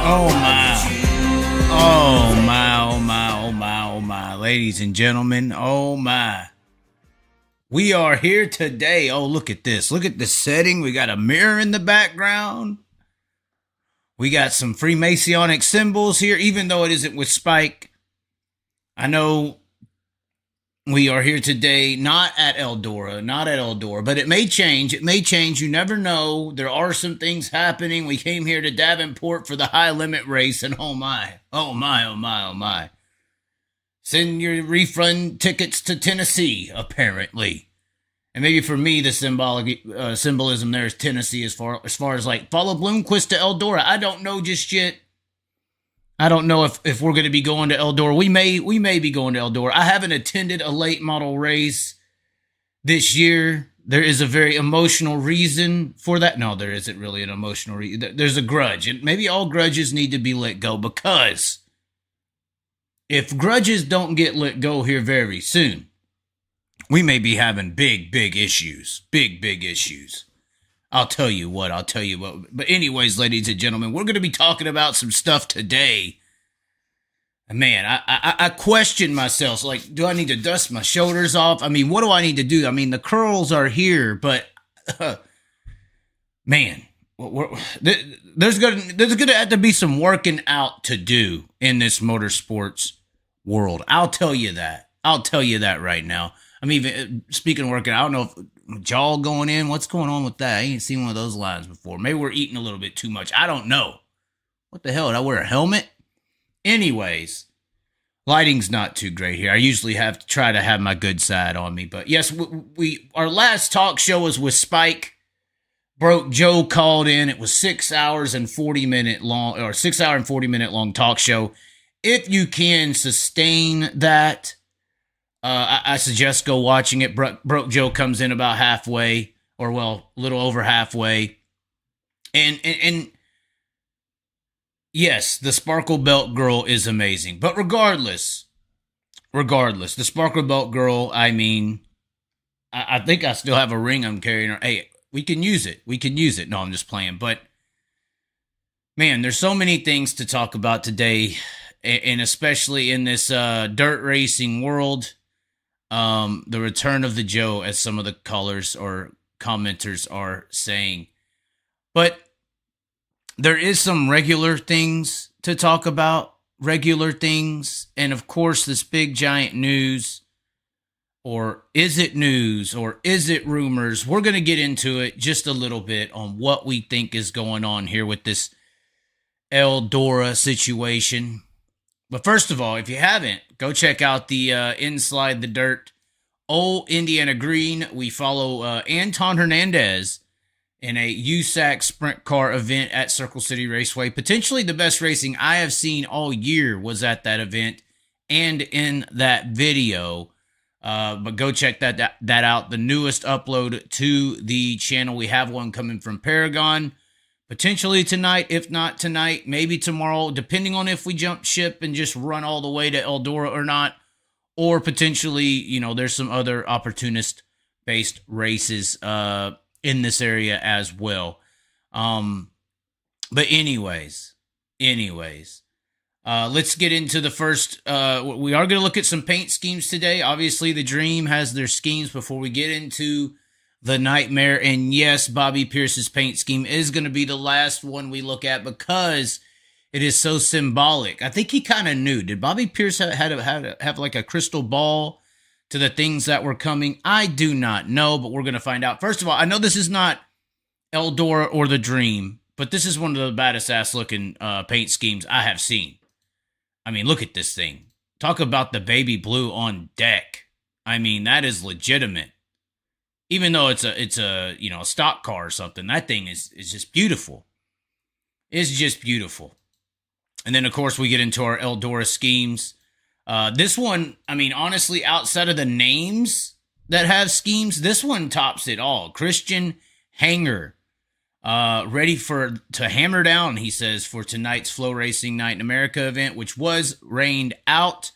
Oh my. Oh my, oh my, oh my, oh my. Ladies and gentlemen, oh my. We are here today. Oh, look at this. Look at the setting. We got a mirror in the background. We got some Freemasonic symbols here, even though it isn't with Spike. I know we are here today, not at Eldora, but it may change. It may change. You never know. There are some things happening. We came here to Davenport for the high limit race, and oh my, oh my, oh my, oh my. Send your refund tickets to Tennessee, apparently. And maybe for me, the symbolism there is Tennessee as far as like follow Bloomquist to Eldora. I don't know just yet. I don't know if we're going to be going to Eldora. We may be going to Eldora. I haven't attended a late model race this year. There is a very emotional reason for that. No, there isn't really an emotional reason. There's a grudge. And maybe all grudges need to be let go, because if grudges don't get let go here very soon, we may be having big issues. Big issues. I'll tell you what. But anyways, ladies and gentlemen, we're going to be talking about some stuff today. Man, I question myself. Like, do I need to dust my shoulders off? I mean, what do I need to do? I mean, the curls are here, but man, there's going to have to be some working out to do in this motorsports world. I'll tell you that. Right now. I mean, speaking of working, I don't know if jaw going in. What's going on with that? I ain't seen one of those lines before. Maybe we're eating a little bit too much. I don't know. What the hell? Did I wear a helmet? Anyways, lighting's not too great here. I usually have to try to have my good side on me. But yes, our last talk show was with Spike. Broke Joe called in. It was 6 hours and 40 minute long, or 6 hour and 40 minute long talk show. If you can sustain that, I suggest go watching it. Broke Joe comes in about halfway, or well, a little over halfway. And yes, the Sparkle Belt girl is amazing. But regardless, the Sparkle Belt girl, I mean, I think I still have a ring I'm carrying her. Hey, we can use it. No, I'm just playing. But man, there's so many things to talk about today, and especially in this dirt racing world. The return of the Joe, as some of the callers or commenters are saying. But there is some regular things to talk about, and of course this big giant news, or is it news, or is it rumors? We're going to get into it just a little bit on what we think is going on here with this Eldora situation. But first of all, if you haven't, go check out the Inside the Dirt Old Indiana Green. We follow Anton Hernandez in a USAC sprint car event at Circle City Raceway. Potentially the best racing I have seen all year was at that event and in that video. But go check that out. The newest upload to the channel. We have one coming from Paragon. Potentially tonight, if not tonight, maybe tomorrow, depending on if we jump ship and just run all the way to Eldora or not. Or potentially, there's some other opportunist-based races in this area as well. But anyways, let's get into the first. We are going to look at some paint schemes today. Obviously, the Dream has their schemes before we get into the Nightmare. And yes, Bobby Pierce's paint scheme is going to be the last one we look at because it is so symbolic. I think he kind of knew. Did Bobby Pierce have like a crystal ball to the things that were coming? I do not know, but we're going to find out. First of all, I know this is not Eldora or the Dream, but this is one of the baddest ass looking paint schemes I have seen. I mean, look at this thing. Talk about the baby blue on deck. I mean, that is legitimate. Even though it's a a stock car or something, that thing is just beautiful. It's just beautiful. And then of course we get into our Eldora schemes. This one, I mean, honestly, outside of the names that have schemes, this one tops it all. Christian Hanger, ready to hammer down, he says, for tonight's Flow Racing Night in America event, which was rained out.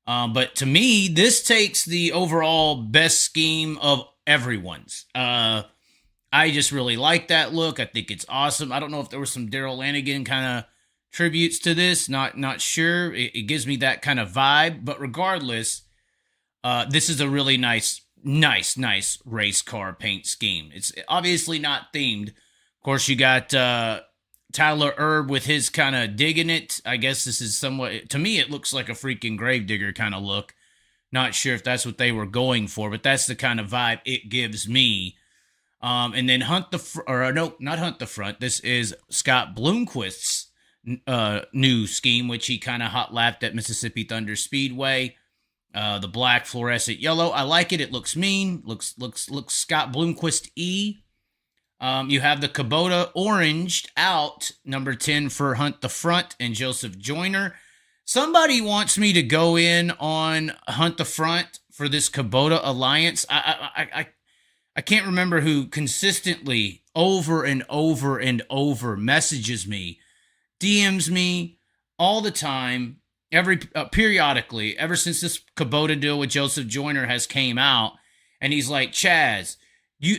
But to me, this takes the overall best scheme of everyone's. I just really like that look. I think it's awesome. I don't know if there was some Daryl Lanigan kind of tributes to this. Not sure. It gives me that kind of vibe. But regardless, this is a really nice race car paint scheme. It's obviously not themed. Of course, you got Tyler Erb with his kind of digging it. I guess this is somewhat, to me, it looks like a freaking gravedigger kind of look. Not sure if that's what they were going for, but that's the kind of vibe it gives me. And then not Hunt the Front. This is Scott Bloomquist's new scheme, which he kind of hot lapped at Mississippi Thunder Speedway. The black fluorescent yellow. I like it. It looks mean. Looks Scott Bloomquist-y. You have the Kubota oranged out, number 10 for Hunt the Front and Joseph Joyner. Somebody wants me to go in on Hunt the Front for this Kubota Alliance. I can't remember who consistently over and over and over messages me, DMs me all the time, periodically, ever since this Kubota deal with Joseph Joyner has came out. And he's like, Chaz,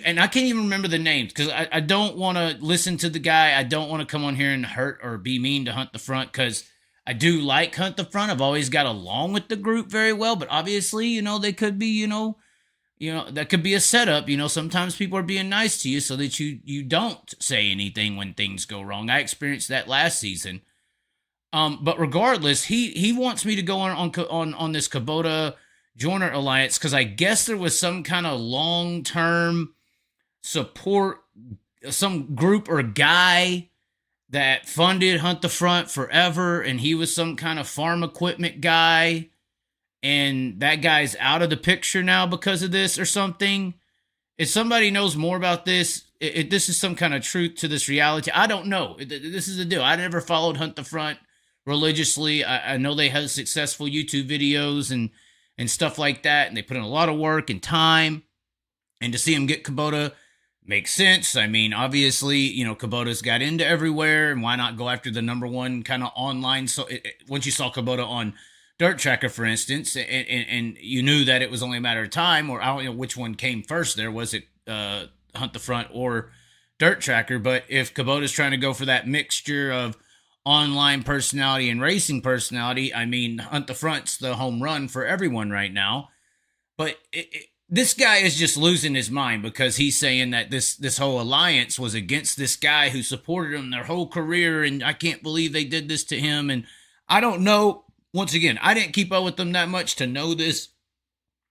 and I can't even remember the names because I don't want to listen to the guy. I don't want to come on here and hurt or be mean to Hunt the Front because I do like Hunt the Front. I've always got along with the group very well, but obviously, they could be, that could be a setup. Sometimes people are being nice to you so that you don't say anything when things go wrong. I experienced that last season. But regardless, he wants me to go on this Kubota Joyner Alliance because I guess there was some kind of long-term support, some group or guy that funded Hunt the Front forever, and he was some kind of farm equipment guy, and that guy's out of the picture now because of this or something. If somebody knows more about this, this is some kind of truth to this reality. I don't know. This is the deal. I never followed Hunt the Front religiously. I know they had successful YouTube videos and stuff like that, and they put in a lot of work and time, and to see them get Kubota makes sense. I mean, obviously, Kubota's got into everywhere, and why not go after the number one kind of online? So once you saw Kubota on Dirt Tracker, for instance, and you knew that it was only a matter of time, or I don't know which one came first there. Was it Hunt the Front or Dirt Tracker? But if Kubota's trying to go for that mixture of online personality and racing personality, I mean, Hunt the Front's the home run for everyone right now. But this guy is just losing his mind because he's saying that this whole alliance was against this guy who supported him their whole career, and I can't believe they did this to him. And I don't know. Once again, I didn't keep up with them that much to know this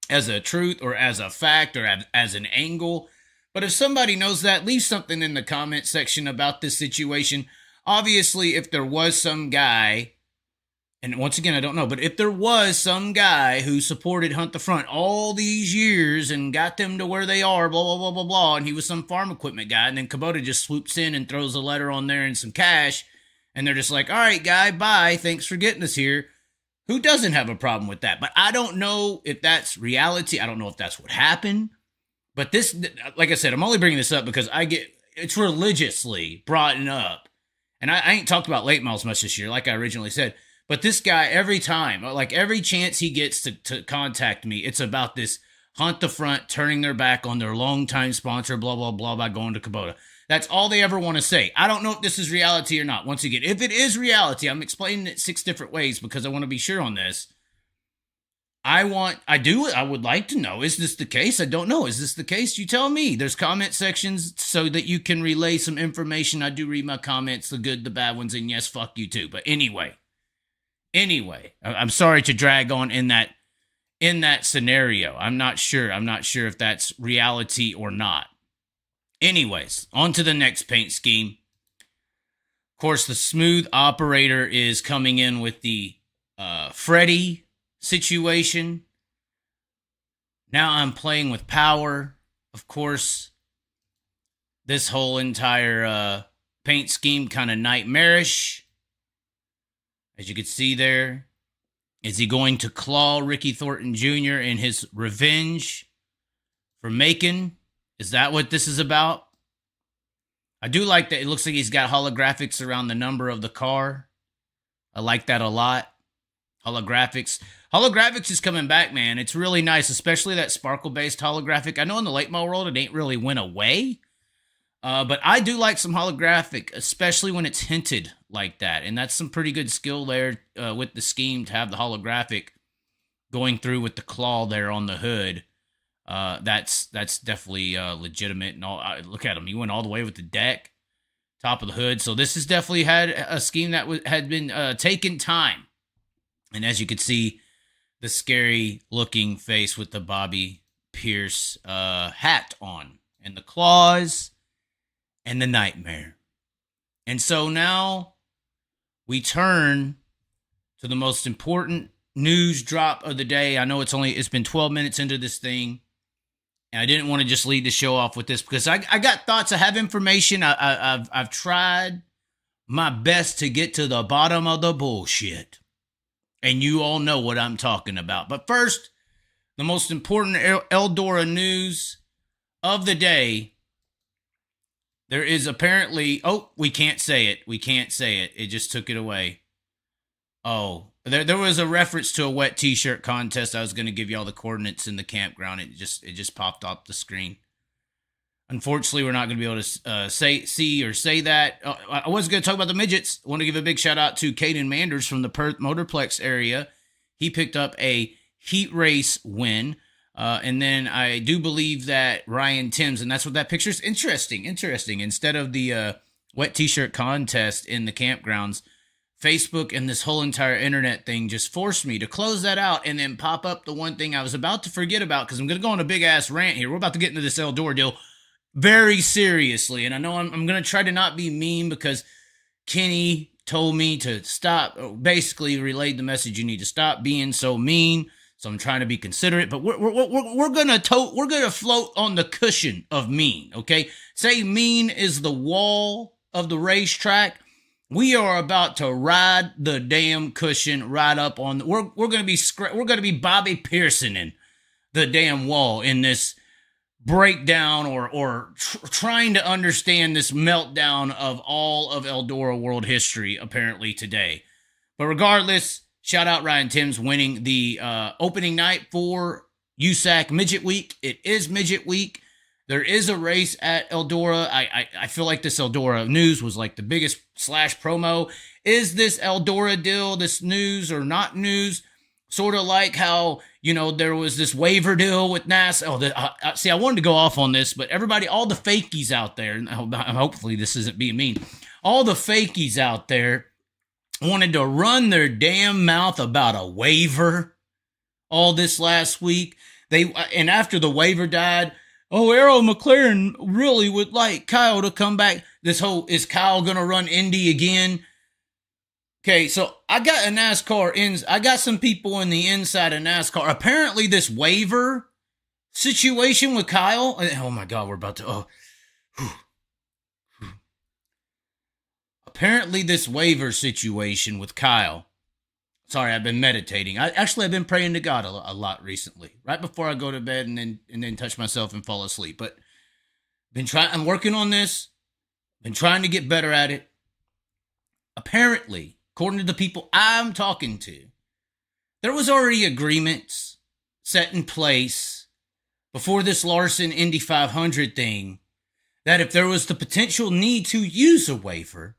as a truth or as a fact or as an angle. But if somebody knows that, leave something in the comment section about this situation. Obviously, if there was some guy, and once again, I don't know, but if there was some guy who supported Hunt the Front all these years and got them to where they are, blah, blah, blah, blah, blah, and he was some farm equipment guy, and then Kubota just swoops in and throws a letter on there and some cash, and they're just like, all right, guy, bye, thanks for getting us here. Who doesn't have a problem with that? But I don't know if that's reality. I don't know if that's what happened. But this, like I said, I'm only bringing this up because it's religiously brought up. And I ain't talked about late models much this year, like I originally said. But this guy, every time, like every chance he gets to contact me, it's about this Hunt the Front turning their back on their longtime sponsor, blah, blah, blah, by going to Kubota. That's all they ever want to say. I don't know if this is reality or not. Once again, if it is reality, I'm explaining it 6 different ways because I want to be sure on this. I would like to know, is this the case? I don't know. Is this the case? You tell me. There's comment sections so that you can relay some information. I do read my comments, the good, the bad ones, and yes, fuck you too. But anyway, I'm sorry to drag on in that scenario. I'm not sure if that's reality or not. Anyways, on to the next paint scheme. Of course, the Smooth Operator is coming in with the Freddy situation. Now I'm playing with power. Of course, this whole entire paint scheme kind of nightmarish. As you can see there, is he going to claw Ricky Thornton Jr. in his revenge for Macon? Is that what this is about? I do like that. It looks like he's got holographics around the number of the car. I like that a lot. Holographics is coming back, man. It's really nice, especially that sparkle-based holographic. I know in the late model world, it ain't really went away. But I do like some holographic, especially when it's hinted like that. And that's some pretty good skill there with the scheme to have the holographic going through with the claw there on the hood. That's definitely legitimate. And all, look at him. He went all the way with the deck, top of the hood. So this has definitely had a scheme that had been taking time. And as you can see, the scary looking face with the Bobby Pierce hat on, and the claws, and the nightmare. And so now we turn to the most important news drop of the day. I know it's been 12 minutes into this thing, and I didn't want to just lead the show off with this because I got thoughts. I have information. I've tried my best to get to the bottom of the bullshit, and you all know what I'm talking about. But first, the most important Eldora news of the day. There is apparently, we can't say it. We can't say it. It just took it away. Oh, there was a reference to a wet t-shirt contest. I was going to give you all the coordinates in the campground. It just popped off the screen. Unfortunately, we're not going to be able to say that. I was going to talk about the midgets. I want to give a big shout out to Caden Manders from the Perth Motorplex area. He picked up a heat race win. And then I do believe that Ryan Timms, and that's what that picture's interesting. Instead of the wet t-shirt contest in the campgrounds, Facebook and this whole entire internet thing just forced me to close that out and then pop up the one thing I was about to forget about, because I'm going to go on a big-ass rant here. We're about to get into this Eldora deal very seriously, and I know I'm going to try to not be mean because Kenny told me to stop, basically relayed the message, you need to stop being so mean. So I'm trying to be considerate, but we're gonna float on the cushion of mean, okay? Say mean is the wall of the racetrack. We are about to ride the damn cushion right up on. We're gonna be Bobby Pearsoning the damn wall in this breakdown or trying to understand this meltdown of all of Eldora world history apparently today. But regardless. Shout out Ryan Timms winning the opening night for USAC Midget Week. It is Midget Week. There is a race at Eldora. I feel like this Eldora news was like the biggest slash promo. Is this Eldora deal, this news or not news? Sort of like how, there was this waiver deal with NASA. See, I wanted to go off on this, but everybody, all the fakies out there, and hopefully this isn't being mean, all the fakies out there wanted to run their damn mouth about a waiver all this last week. And after the waiver died, Errol McLaren really would like Kyle to come back. This whole, is Kyle going to run Indy again? Okay, so I got a NASCAR I got some people in the inside of NASCAR. Apparently this waiver situation with Kyle, oh my God, we're about to, apparently this waiver situation with Kyle. Sorry, I've been meditating. I've been praying to God a lot recently. Right before I go to bed and then touch myself and fall asleep. But I'm working on this. Been trying to get better at it. Apparently, according to the people I'm talking to, there was already agreements set in place before this Larson Indy 500 thing that if there was the potential need to use a waiver,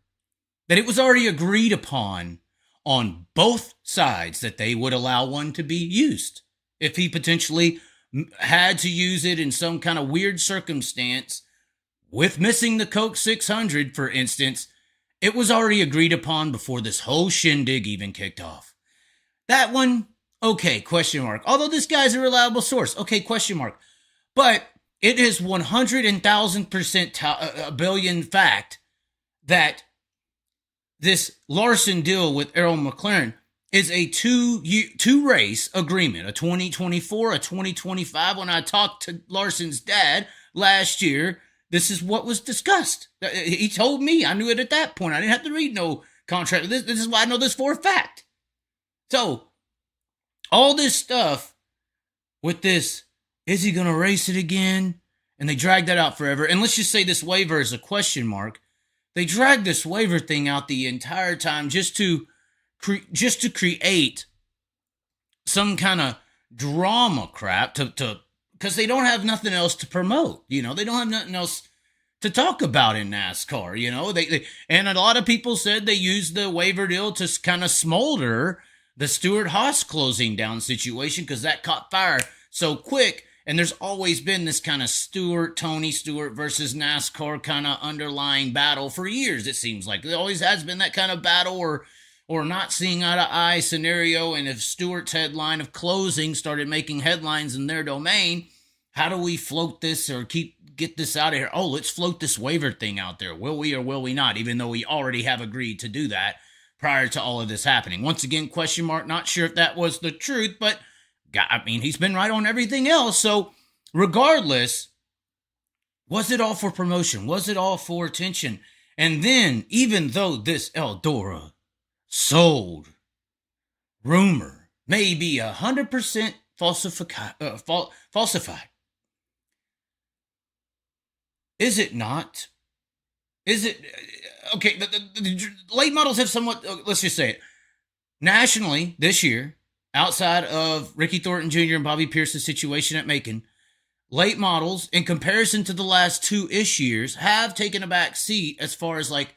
that it was already agreed upon on both sides that they would allow one to be used. If he potentially had to use it in some kind of weird circumstance, with missing the Coke 600, for instance, it was already agreed upon before this whole shindig even kicked off. That one, okay, question mark. Although this guy's a reliable source, okay, question mark. But it is 100,000% a billion fact that this Larson deal with Errol McLaren is a two race agreement, a 2024, a 2025. When I talked to Larson's dad last year, this is what was discussed. He told me. I knew it at that point. I didn't have to read no contract. This is why I know this for a fact. So, all this stuff with this, is he going to race it again? And they dragged that out forever. And let's just say this waiver is a question mark. They dragged this waiver thing out the entire time just to create some kind of drama crap to because they don't have nothing else to promote. They don't have nothing else to talk about in NASCAR. You know, they and a lot of people said they used the waiver deal to kind of smolder the Stewart-Haas closing down situation because that caught fire so quick. And there's always been this kind of Tony Stewart versus NASCAR kind of underlying battle for years, it seems like. There always has been that kind of battle or not seeing eye to eye scenario. And if Stewart's headline of closing started making headlines in their domain, how do we float this or get this out of here? Oh, let's float this waiver thing out there. Will we or will we not? Even though we already have agreed to do that prior to all of this happening. Once again, question mark, not sure if that was the truth, but I mean, he's been right on everything else. So regardless, was it all for promotion? Was it all for attention? And then, even though this Eldora sold rumor may be 100% falsified, is it not? Is it okay? The late models have somewhat, let's just say it, nationally this year, outside of Ricky Thornton Jr. and Bobby Pierce's situation at Macon, late models, in comparison to the last 2-ish years, have taken a back seat as far as like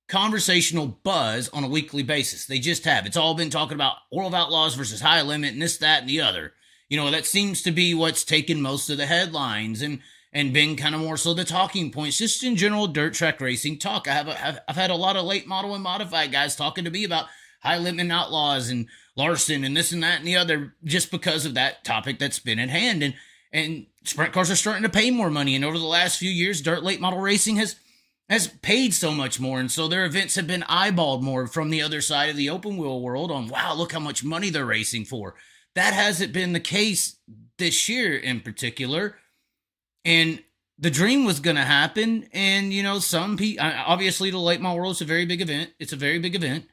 conversational buzz on a weekly basis. They just have. It's all been talking about World of Outlaws versus High Limit and this, that, and the other. You know, that seems to be what's taken most of the headlines and been kind of more so the talking points, just in general dirt track racing talk. I've had a lot of late model and modified guys talking to me about High Limit and Outlaws and Larson and this and that and the other, just because of that topic that's been at hand. And sprint cars are starting to pay more money. And over the last few years, dirt late model racing has paid so much more. And so their events have been eyeballed more from the other side of the open wheel world on, wow, look how much money they're racing for. That hasn't been the case this year in particular. And the dream was going to happen. And, you know, some people, obviously the late model world is a very big event. It's a very big event.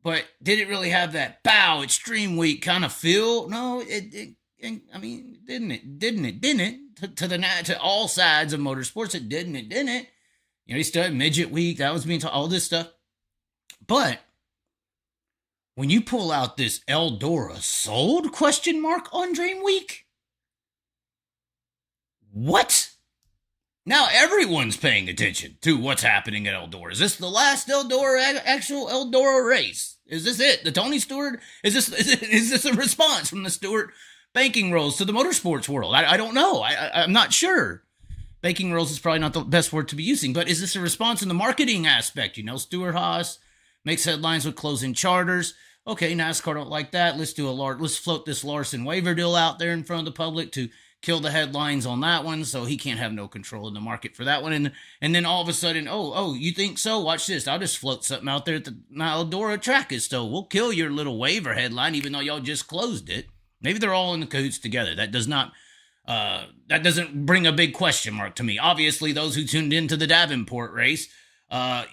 But did it really have that bow, it's Dream Week kind of feel? No, I mean, didn't it? To all sides of motorsports, it didn't. You know, you still had Midget Week, that was being taught, all this stuff. But when you pull out this Eldora sold question mark on Dream Week, what? Now everyone's paying attention to what's happening at Eldora. Is this the last actual Eldora race? Is this it? The Tony Stewart? Is this a response from the Stewart banking rolls to the motorsports world? I don't know. I'm not sure. Banking rolls is probably not the best word to be using, but is this a response in the marketing aspect? You know, Stewart-Haas makes headlines with closing charters. Okay, NASCAR don't like that. Let's float this Larson waiver deal out there in front of the public to kill the headlines on that one, so he can't have no control in the market for that one. And then all of a sudden, oh, you think so? Watch this. I'll just float something out there that my Eldora track is still. We'll kill your little waiver headline, even though y'all just closed it. Maybe they're all in the cahoots together. That doesn't bring a big question mark to me. Obviously, those who tuned into the Davenport race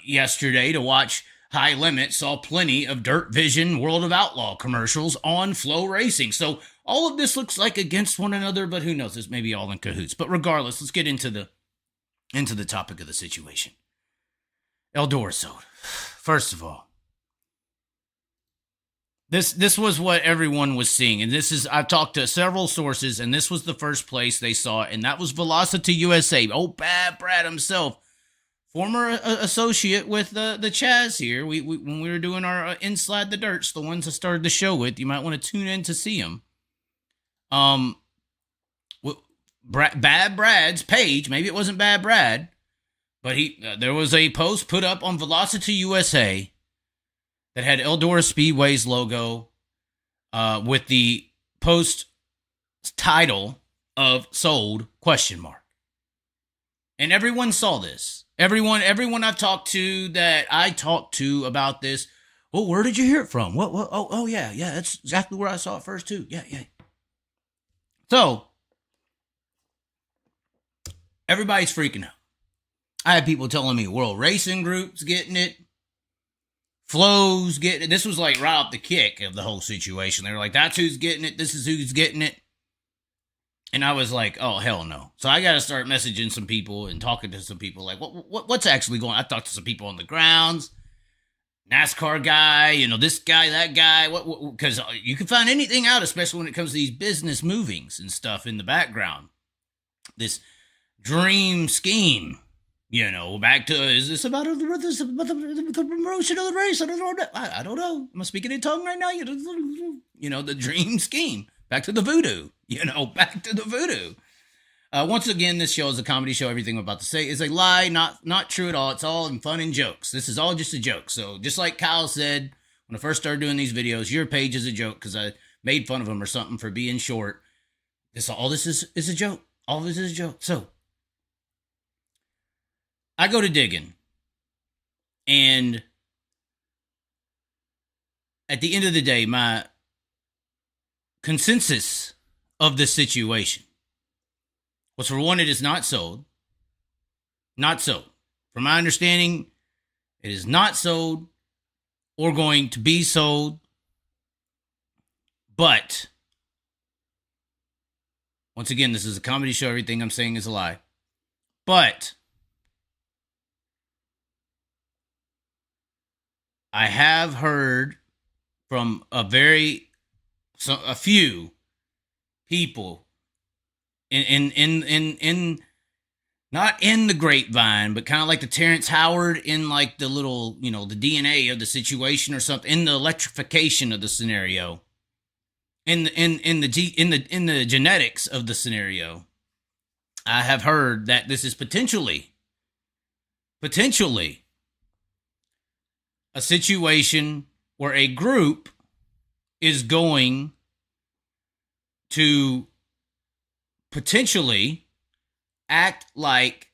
yesterday to watch High Limit saw plenty of Dirt Vision World of Outlaw commercials on Flow Racing. So all of this looks like against one another, but who knows? It's maybe all in cahoots. But regardless, let's get into the topic of the situation. Eldora sold. First of all, this was what everyone was seeing, and I've talked to several sources, and this was the first place they saw it, and that was Velocity USA. Oh, Bad Brad himself, former associate with the Chaz here. When we were doing our Inside the Dirts, the ones I started the show with, you might want to tune in to see them. Bad Brad's page, maybe it wasn't Bad Brad, but there was a post put up on Velocity USA that had Eldora Speedway's logo with the post title of sold question mark. And everyone saw this. Everyone I've talked to about this, well, where did you hear it from? What? Oh, yeah, that's exactly where I saw it first too. Yeah. So, everybody's freaking out. I had people telling me World Racing Group's getting it. Flow's getting it. This was like right off the kick of the whole situation. They were like, that's who's getting it. This is who's getting it. And I was like, oh, hell no. So I got to start messaging some people and talking to some people like, what's actually going on? I talked to some people on the grounds. NASCAR guy, this guy, that guy, because you can find anything out, especially when it comes to these business movings and stuff in the background. This dream scheme You know, back to, is this about the promotion of the race? I don't know. Am I speaking in tongue right now? You know, the dream scheme. Back to the voodoo. You know, back to the voodoo. Once again, this show is a comedy show. Everything I'm about to say is a lie, not true at all. It's all in fun and jokes. This is all just a joke. So just like Kyle said, when I first started doing these videos, your page is a joke because I made fun of him or something for being short. All this is a joke. All this is a joke. So I go to digging, and at the end of the day, my consensus of this situation was, for one, it is not sold. Not sold. From my understanding, it is not sold or going to be sold. But once again, this is a comedy show. Everything I'm saying is a lie. But I have heard from a few people in not in the grapevine, but kind of like the Terrence Howard, in like the little, you know, the DNA of the situation or something, in the electrification of the scenario, in the genetics of the scenario. I have heard that this is potentially a situation where a group is going to potentially act like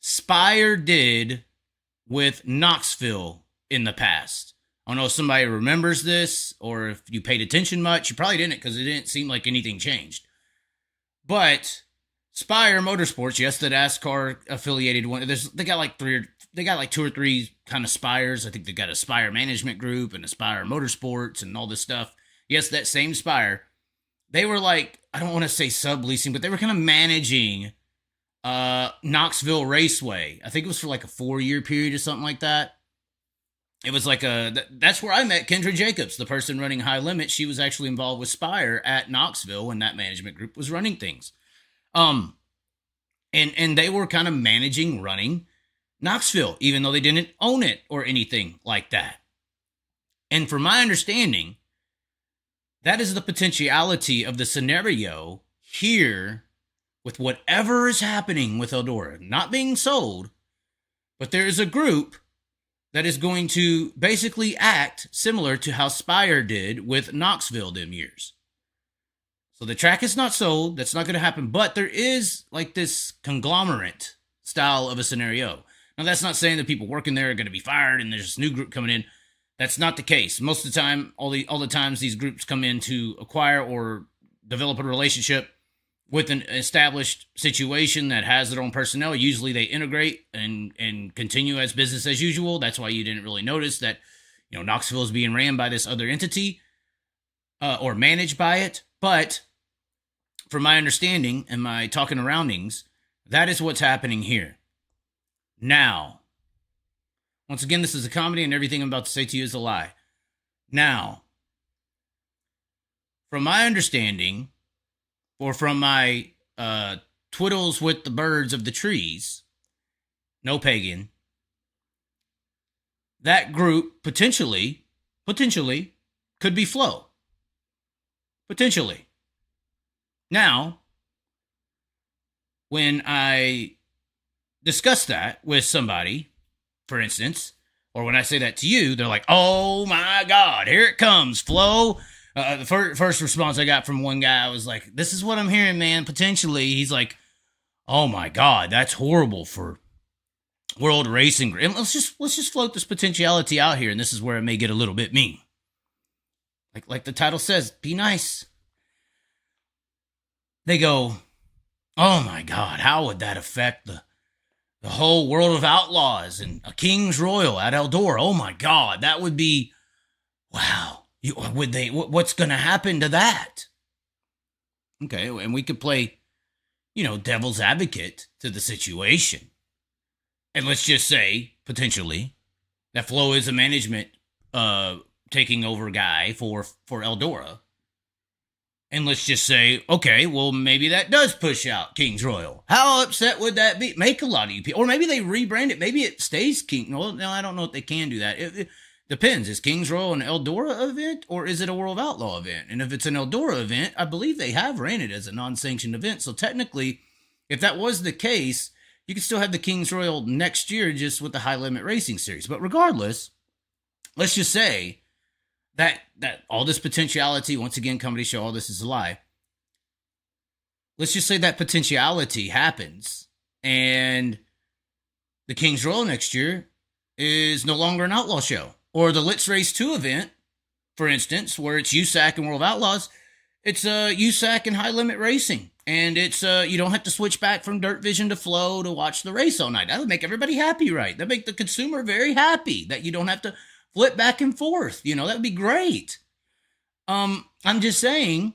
Spire did with Knoxville in the past. I don't know if somebody remembers this or if you paid attention much. You probably didn't, because it didn't seem like anything changed. But Spire Motorsports, yes, that NASCAR affiliated one. They got like two or three kind of Spires. I think they got a Spire Management Group and a Spire Motorsports and all this stuff. Yes, that same Spire. They were like, I don't want to say subleasing, but they were kind of managing Knoxville Raceway. I think it was for like a 4-year period or something like that. It was like that's where I met Kendra Jacobs, the person running High Limit. She was actually involved with Spire at Knoxville when that management group was running things. And they were kind of running Knoxville, even though they didn't own it or anything like that. And from my understanding, that is the potentiality of the scenario here with whatever is happening with Eldora. Not being sold, but there is a group that is going to basically act similar to how Spire did with Knoxville them years. So the track is not sold. That's not going to happen. But there is like this conglomerate style of a scenario. Now, that's not saying that people working there are going to be fired and there's this new group coming in. That's not the case. Most of the time, all the times these groups come in to acquire or develop a relationship with an established situation that has their own personnel. Usually they integrate and continue as business as usual. That's why you didn't really notice that, you know, Knoxville is being ran by this other entity or managed by it. But from my understanding and my talking aroundings, that is what's happening here. Now, once again, this is a comedy and everything I'm about to say to you is a lie. Now, from my understanding, or from my twiddles with the birds of the trees, no pagan, that group potentially could be Flow. Potentially. Now, when I discuss that with somebody, for instance, or when I say that to you, they're like, oh my God, here it comes, Flow. The first response I got from one guy was like, this is what I'm hearing, man, potentially. He's like, oh my God, that's horrible for world racing. And let's just float this potentiality out here, and this is where it may get a little bit mean. Like the title says, be nice. They go, oh my God, how would that affect the whole world of outlaws and a King's Royal at Eldora? Oh my God, that would be, wow. What's going to happen to that? Okay, and we could play, you know, devil's advocate to the situation. And let's just say, potentially, that Flow is a management taking over guy for Eldora. And let's just say, okay, well, maybe that does push out King's Royal. How upset would that be? Make a lot of you people. Or maybe they rebrand it. Maybe it stays King. Well, no, I don't know if they can do that. It depends. Is King's Royal an Eldora event or is it a World of Outlaw event? And if it's an Eldora event, I believe they have ran it as a non-sanctioned event. So technically, if that was the case, you could still have the King's Royal next year just with the High Limit Racing Series. But regardless, let's just say that all this potentiality, once again, comedy show, all this is a lie. Let's just say that potentiality happens and the King's Royal next year is no longer an outlaw show. Or the Let's Race 2 event, for instance, where it's USAC and World of Outlaws, it's USAC and High Limit Racing. And it's you don't have to switch back from Dirt Vision to Flow to watch the race all night. That would make everybody happy, right? That would make the consumer very happy that you don't have to flip back and forth. That would be great. I'm just saying,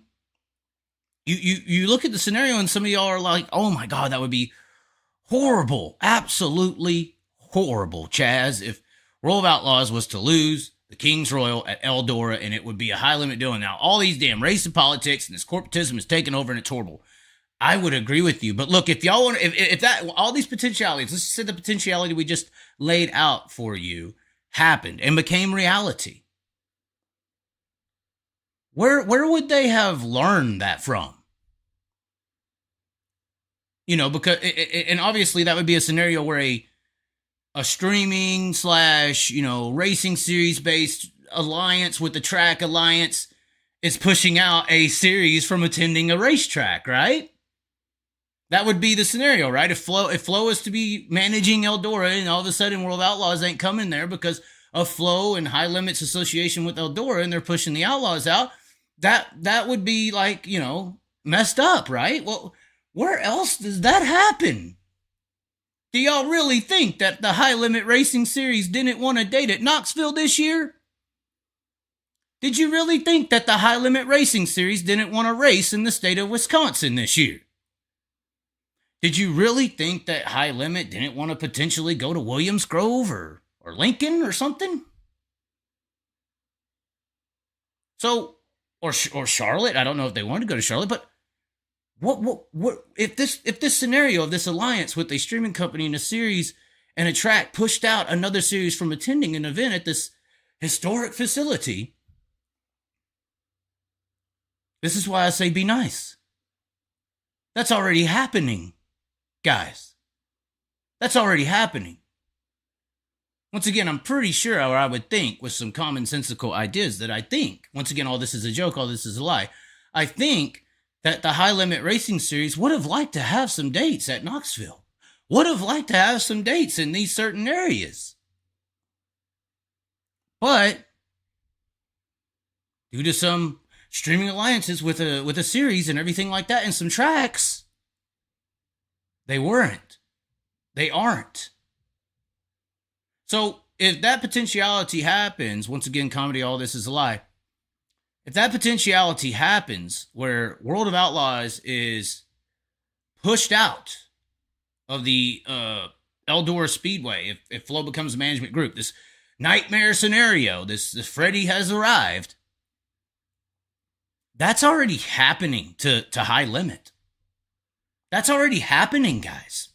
you look at the scenario and some of y'all are like, oh my God, that would be horrible. Absolutely horrible, Chaz, if World of Outlaws was to lose the King's Royal at Eldora and it would be a high limit deal. And now all these damn race and politics and this corporatism is taking over and it's horrible. I would agree with you. But look, if y'all want, if that, all these potentialities, let's just say the potentiality we just laid out for you happened and became reality. Where would they have learned that from? Because, and obviously that would be a scenario where a streaming / racing series based alliance with the track alliance is pushing out a series from attending a racetrack, right? That would be the scenario, right? If Flow is to be managing Eldora and all of a sudden World Outlaws ain't coming there because of Flow and High Limits association with Eldora and they're pushing the Outlaws out, that would be messed up, right? Well, where else does that happen? Do y'all really think that the High Limit Racing Series didn't want to date at Knoxville this year? Did you really think that the High Limit Racing Series didn't want to race in the state of Wisconsin this year? Did you really think that High Limit didn't want to potentially go to Williams Grove or Lincoln or something? So, or Charlotte. I don't know if they wanted to go to Charlotte, but what if this scenario of this alliance with a streaming company and a series and a track pushed out another series from attending an event at this historic facility? This is why I say be nice. That's already happening, guys. That's already happening. Once again, I'm pretty sure, or I would think, with some commonsensical ideas that I think, once again, all this is a joke, all this is a lie. I think that the High Limit Racing Series would have liked to have some dates at Knoxville. Would have liked to have some dates in these certain areas. But due to some streaming alliances with a series and everything like that and some tracks, they weren't. They aren't. So if that potentiality happens, once again, comedy, all this is a lie. If that potentiality happens where World of Outlaws is pushed out of the Eldora Speedway, if Flow becomes a management group, this nightmare scenario, this Freddy has arrived, that's already happening to High Limit. That's already happening, guys.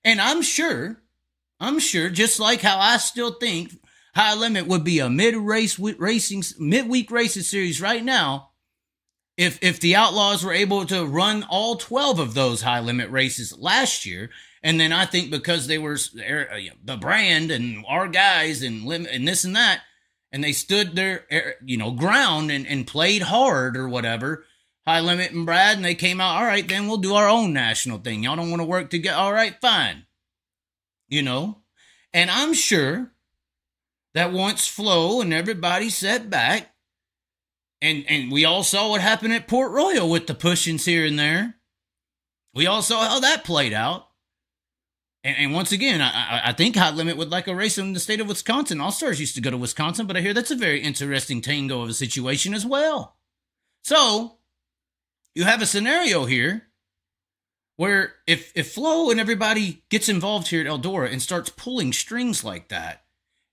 And I'm sure, just like how I still think High Limit would be a midweek races series right now, if the Outlaws were able to run all 12 of those High Limit races last year, and then I think because they were the brand and our guys and this and that, and they stood their ground and played hard or whatever, High Limit and Brad, and they came out, all right, then we'll do our own national thing. Y'all don't want to work together. All right, fine. And I'm sure that once Flow and everybody sat back, and we all saw what happened at Port Royal with the pushings here and there. We all saw how that played out. And once again, I think High Limit would like a race in the state of Wisconsin. All-Stars used to go to Wisconsin, but I hear that's a very interesting tango of a situation as well. So, you have a scenario here where if Flow and everybody gets involved here at Eldora and starts pulling strings like that,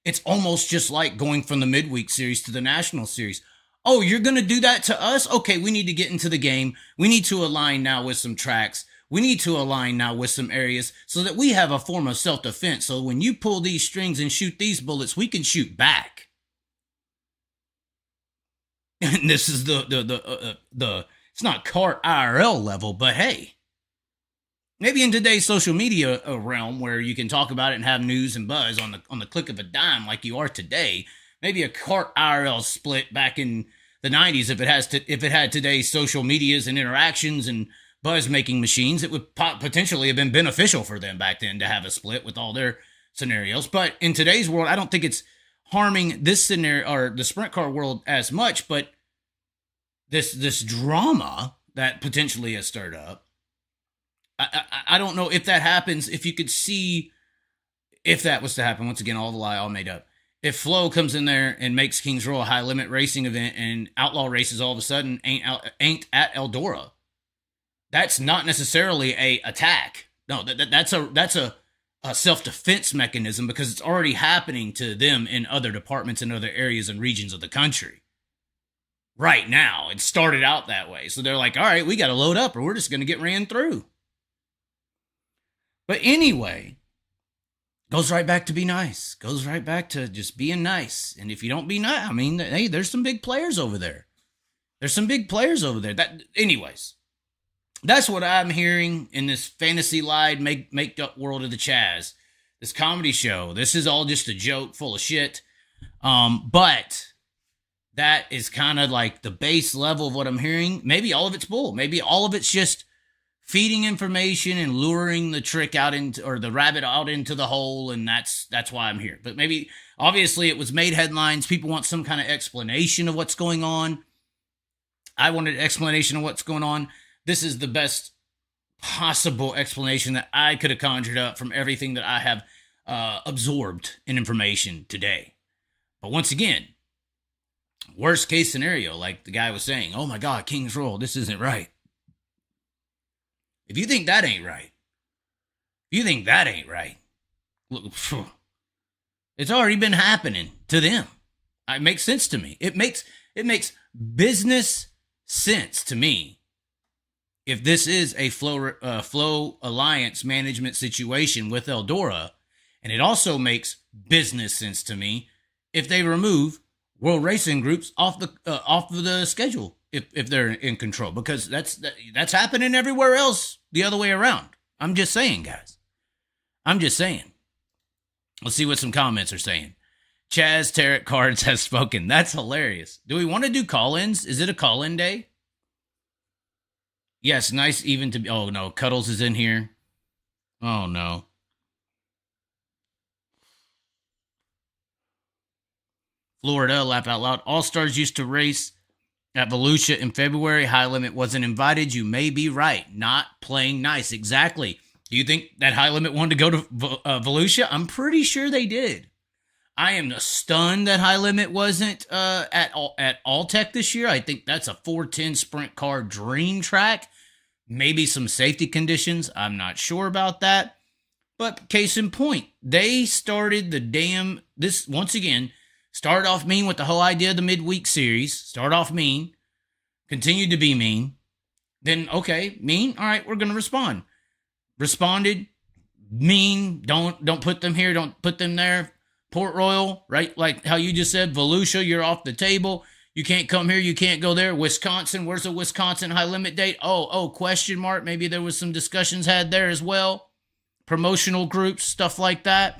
it's almost just like going from the midweek series to the national series. Oh, you're going to do that to us? Okay, we need to get into the game. We need to align now with some tracks. We need to align now with some areas so that we have a form of self-defense. So when you pull these strings and shoot these bullets, we can shoot back. And this is the it's not CART IRL level, but hey, maybe in today's social media realm where you can talk about it and have news and buzz on the click of a dime like you are today, maybe a CART IRL split back in the 90s, if it had today's social medias and interactions and buzz making machines, it would potentially have been beneficial for them back then to have a split with all their scenarios. But in today's world, I don't think it's harming this scenario or the sprint car world as much, but this drama that potentially has stirred up, I don't know if that happens. If you could see, if that was to happen, once again, all the lie, all made up. If Flow comes in there and makes Kings Row a high limit racing event and outlaw races all of a sudden ain't at Eldora, that's not necessarily a attack. No, that's a self-defense mechanism because it's already happening to them in other departments and other areas and regions of the country. Right now, it started out that way. So they're like, all right, we got to load up or we're just going to get ran through. But anyway, goes right back to be nice. Goes right back to just being nice. And if you don't be nice, I mean, hey, there's some big players over there. Anyways, that's what I'm hearing in this fantasy lied, make up world of the Chaz. This comedy show. This is all just a joke full of shit. But that is kind of like the base level of what I'm hearing. Maybe all of it's bull. Maybe all of it's just feeding information and luring the trick out into, or the rabbit out into the hole, and that's why I'm here. But maybe, obviously, it was made headlines. People want some kind of explanation of what's going on. I wanted an explanation of what's going on. This is the best possible explanation that I could have conjured up from everything that I have absorbed in information today. But once again, worst case scenario, like the guy was saying, oh my God, King's Roll, this isn't right. If you think that ain't right, look, it's already been happening to them. It makes sense to me. It makes business sense to me. If this is a Flow Alliance management situation with Eldora, and it also makes business sense to me if they remove World Racing Groups off the schedule if they're in control, because that's happening everywhere else the other way around. I'm just saying, guys. I'm just saying. Let's see what some comments are saying. Chaz Tarot Cards has spoken. That's hilarious. Do we want to do call-ins? Is it a call-in day? Yes, nice even to be... Oh, no. Cuddles is in here. Oh, no. Florida, laugh out loud. All-Stars used to race at Volusia in February. High Limit wasn't invited. You may be right. Not playing nice. Exactly. Do you think that High Limit wanted to go to Volusia? I'm pretty sure they did. I am stunned that High Limit wasn't at Alltech this year. I think that's a 410 sprint car dream track. Maybe some safety conditions. I'm not sure about that. But case in point, they started this once again, started off mean with the whole idea of the midweek series. Start off mean. Continued to be mean. Then, okay, mean. All right, we're going to respond. Responded. Mean. Don't put them here. Don't put them there. Port Royal, right? Like how you just said, Volusia, you're off the table. You can't come here. You can't go there. Wisconsin, where's the Wisconsin high limit date? Oh, question mark. Maybe there was some discussions had there as well. Promotional groups, stuff like that.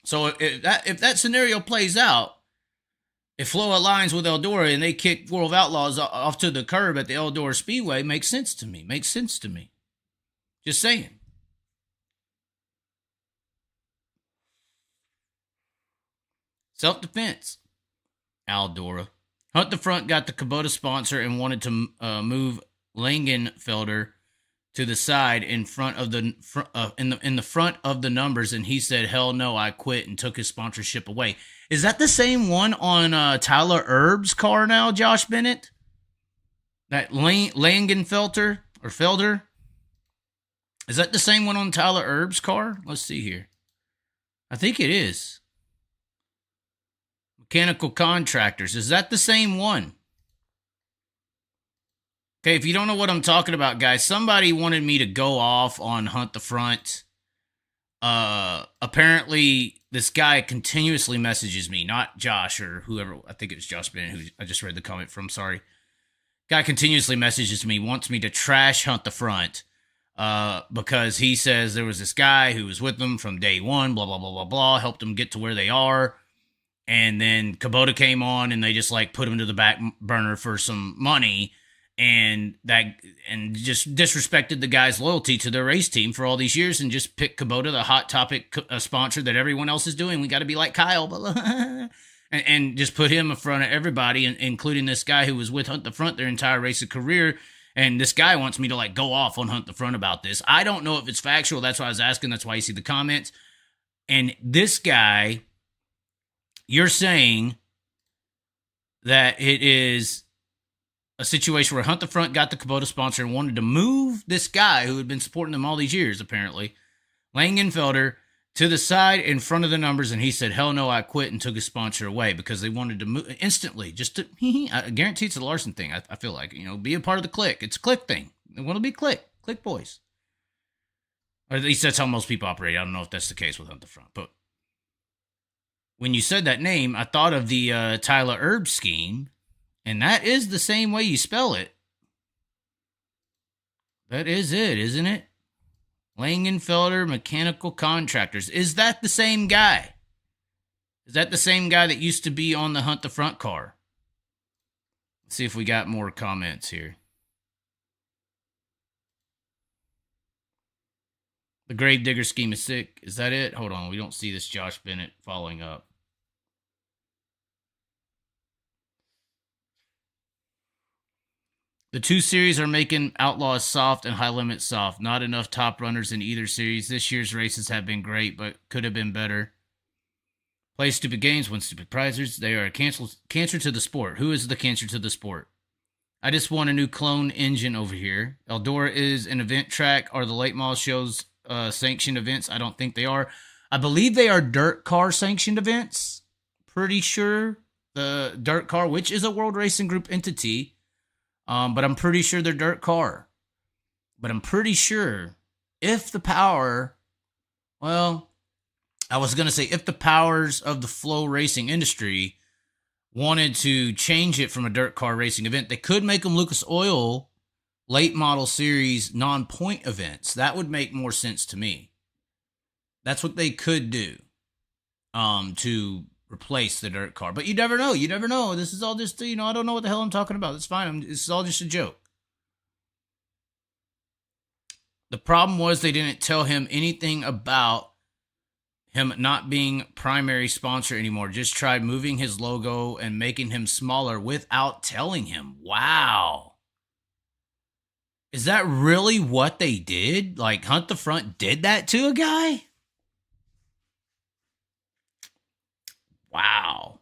So if that scenario plays out, if Flow aligns with Eldora and they kick World of Outlaws off to the curb at the Eldora Speedway, makes sense to me. Just saying. Self-defense. Eldora. Hunt the Front got the Kubota sponsor and wanted to move Langenfelder to the side in front of in the front of the numbers, and he said, "Hell no, I quit," and took his sponsorship away. Is that the same one on Tyler Erb's car now, Josh Bennett? That Langenfelder or Felder? Is that the same one on Tyler Erb's car? Let's see here. I think it is. Mechanical Contractors. Is that the same one? Okay, if you don't know what I'm talking about, guys, somebody wanted me to go off on Hunt the Front. Apparently, this guy continuously messages me, not Josh or whoever. I think it was Josh Bennett, who I just read the comment from. Sorry. Guy continuously messages me, wants me to trash Hunt the Front because he says there was this guy who was with them from day one, blah, blah, blah, blah, blah, helped them get to where they are. And then Kubota came on and they just like put him to the back burner for some money and just disrespected the guy's loyalty to their race team for all these years and just picked Kubota, the hot topic sponsor that everyone else is doing. We got to be like Kyle, blah, blah, and just put him in front of everybody, including this guy who was with Hunt the Front their entire racing career. And this guy wants me to like go off on Hunt the Front about this. I don't know if it's factual. That's why I was asking. That's why you see the comments. And this guy, you're saying that it is a situation where Hunt the Front got the Kubota sponsor and wanted to move this guy who had been supporting them all these years, apparently, Langenfelder, to the side in front of the numbers, and he said, hell no, I quit, and took his sponsor away because they wanted to move instantly. Just to, I guarantee it's a Larson thing. I feel like, be a part of the clique. It's a clique thing. They want to be clique boys. Or at least that's how most people operate. I don't know if that's the case with Hunt the Front, but when you said that name, I thought of the Tyler Erb scheme, and that is the same way you spell it. That is it, isn't it? Langenfelder Mechanical Contractors. Is that the same guy? Is that the same guy that used to be on the Hunt the Front car? Let's see if we got more comments here. The Gravedigger scheme is sick. Is that it? Hold on. We don't see this Josh Bennett following up. The two series are making Outlaws soft and High Limit soft. Not enough top runners in either series. This year's races have been great, but could have been better. Play stupid games, win stupid prizes. They are a cancer to the sport. Who is the cancer to the sport? I just want a new clone engine over here. Eldora is an event track. Are the late model shows sanctioned events? I don't think they are. I believe they are dirt car sanctioned events. Pretty sure the dirt car, which is a World Racing Group entity. But I'm pretty sure they're dirt car. But I'm pretty sure if the power, well, I was going to say if the powers of the flow racing industry wanted to change it from a dirt car racing event, they could make them Lucas Oil late model series non-point events. That would make more sense to me. That's what they could do to replace the dirt car. But you never know. You never know. This is all just, I don't know what the hell I'm talking about. It's fine. This is all just a joke. The problem was they didn't tell him anything about him not being primary sponsor anymore. Just tried moving his logo and making him smaller without telling him. Wow. Is that really what they did? Like Hunt the Front did that to a guy? Wow.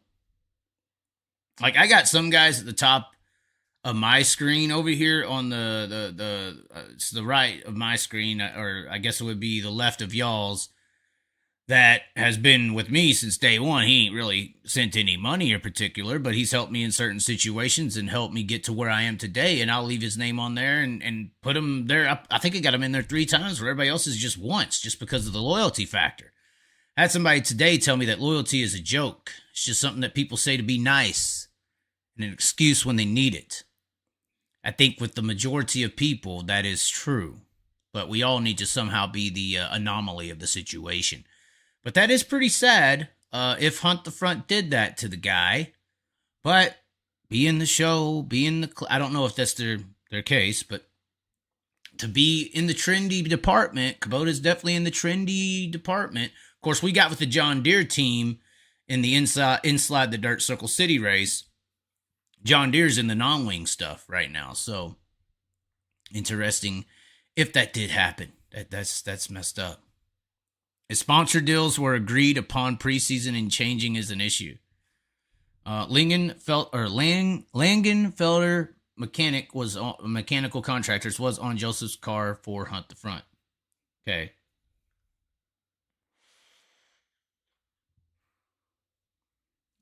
Like I got some guys at the top of my screen over here on it's the right of my screen, or I guess it would be the left of y'all's, that has been with me since day one. He ain't really sent any money in particular, but he's helped me in certain situations and helped me get to where I am today. And I'll leave his name on there and put him there. I think I got him in there 3 times where everybody else is just once, just because of the loyalty factor. I had somebody today tell me that loyalty is a joke. It's just something that people say to be nice and an excuse when they need it. I think with the majority of people, that is true. But we all need to somehow be the anomaly of the situation. But that is pretty sad if Hunt the Front did that to the guy. But be in the show, I don't know if that's their case, but to be in the trendy department, Kubota's definitely in the trendy department. Of course, we got with the John Deere team in the Inside the Dirt Circle City race. John Deere's in the non-wing stuff right now. So, interesting if that did happen. That's messed up. His sponsor deals were agreed upon preseason and changing is an issue. Langenfelder Mechanical Contractors was on Joseph's car for Hunt the Front. Okay.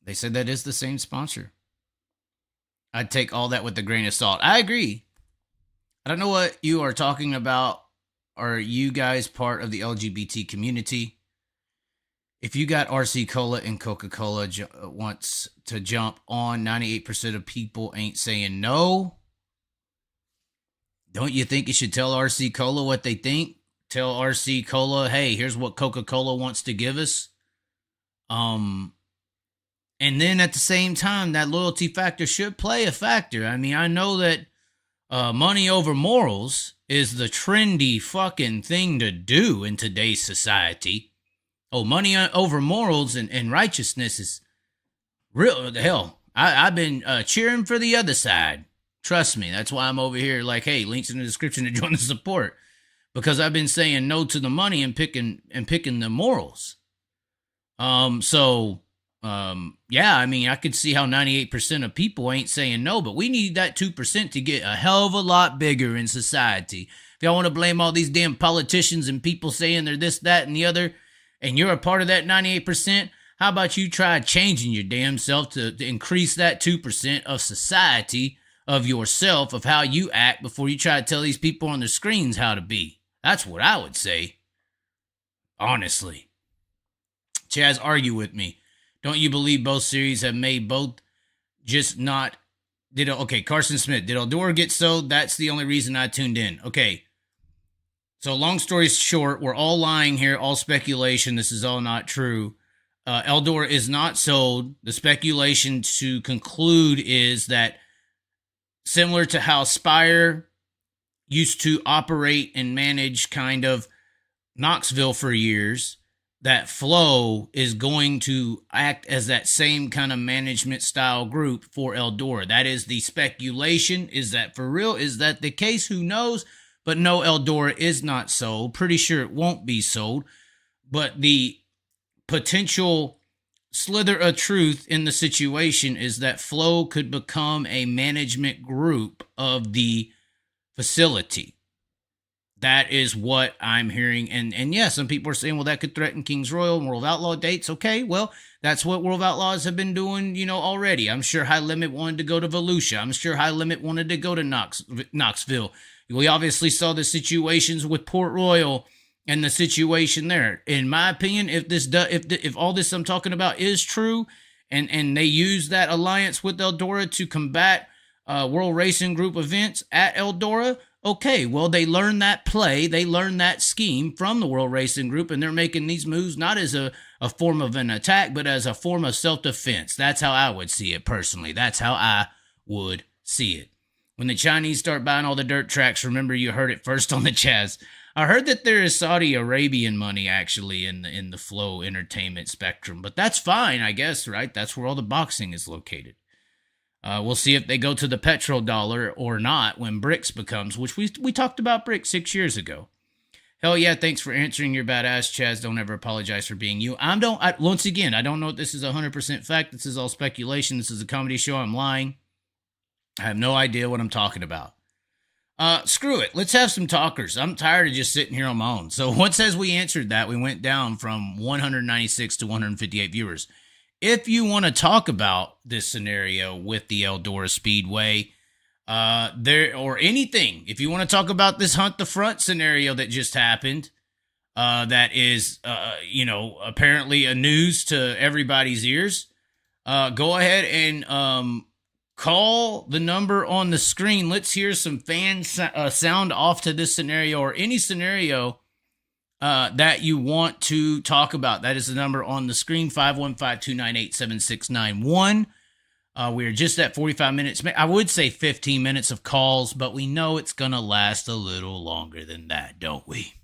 They said that is the same sponsor. I'd take all that with a grain of salt. I agree. I don't know what you are talking about. Are you guys part of the LGBT community? If you got RC Cola and Coca-Cola wants to jump on, 98% of people ain't saying no. Don't you think you should tell RC Cola what they think? Tell RC Cola, hey, here's what Coca-Cola wants to give us. And then at the same time, that loyalty factor should play a factor. I mean, I know that money over morals is the trendy fucking thing to do in today's society. Oh, money over morals and righteousness is real. The hell, I've been cheering for the other side. Trust me, that's why I'm over here like, hey, links in the description to join the support. Because I've been saying no to the money and picking the morals. Yeah, I mean, I could see how 98% of people ain't saying no, but we need that 2% to get a hell of a lot bigger in society. If y'all want to blame all these damn politicians and people saying they're this, that, and the other, and you're a part of that 98%, how about you try changing your damn self to increase that 2% of society, of yourself, of how you act before you try to tell these people on their screens how to be. That's what I would say. Honestly. Chaz, argue with me. Don't you believe both series have made both just not... Okay, Carson Smith. Did Eldora get sold? That's the only reason I tuned in. Okay. So long story short, we're all lying here, all speculation. This is all not true. Eldora is not sold. The speculation to conclude is that similar to how Spire used to operate and manage kind of Knoxville for years, that Flow is going to act as that same kind of management style group for Eldora. That is the speculation. Is that for real? Is that the case? Who knows? But no, Eldora is not sold. Pretty sure it won't be sold. But the potential slither of truth in the situation is that Flow could become a management group of the facility. That is what I'm hearing. And yeah, some people are saying, well, that could threaten Kings Royal and World of Outlaw dates. Okay, well, that's what World of Outlaws have been doing, already. I'm sure High Limit wanted to go to Volusia. I'm sure High Limit wanted to go to Knoxville. We obviously saw the situations with Port Royal and the situation there. In my opinion, if all this I'm talking about is true, and they use that alliance with Eldora to combat World Racing Group events at Eldora, okay, well, they learned that play, they learned that scheme from the World Racing Group, and they're making these moves not as a form of an attack, but as a form of self-defense. That's how I would see it personally. That's how I would see it. When the Chinese start buying all the dirt tracks, remember you heard it first on the Chaz. I heard that there is Saudi Arabian money actually in the Flow entertainment spectrum, but that's fine, I guess, right? That's where all the boxing is located. We'll see if they go to the petrodollar or not when BRICS becomes, which we talked about BRICS 6 years ago. Hell yeah, thanks for answering your badass, Chaz. Don't ever apologize for being you. Once again, I don't know if this is 100% fact. This is all speculation. This is a comedy show. I'm lying. I have no idea what I'm talking about. Screw it. Let's have some talkers. I'm tired of just sitting here on my own. So once as we answered that, we went down from 196 to 158 viewers. If you want to talk about this scenario with the Eldora Speedway, or anything, if you want to talk about this Hunt the Front scenario that just happened, that is, apparently a news to everybody's ears, go ahead and call the number on the screen. Let's hear some fan sound off to this scenario or any scenario that you want to talk about. That is the number on the screen, 515-298-7691. We're just at 45 minutes. I would say 15 minutes of calls, but we know it's going to last a little longer than that, don't we?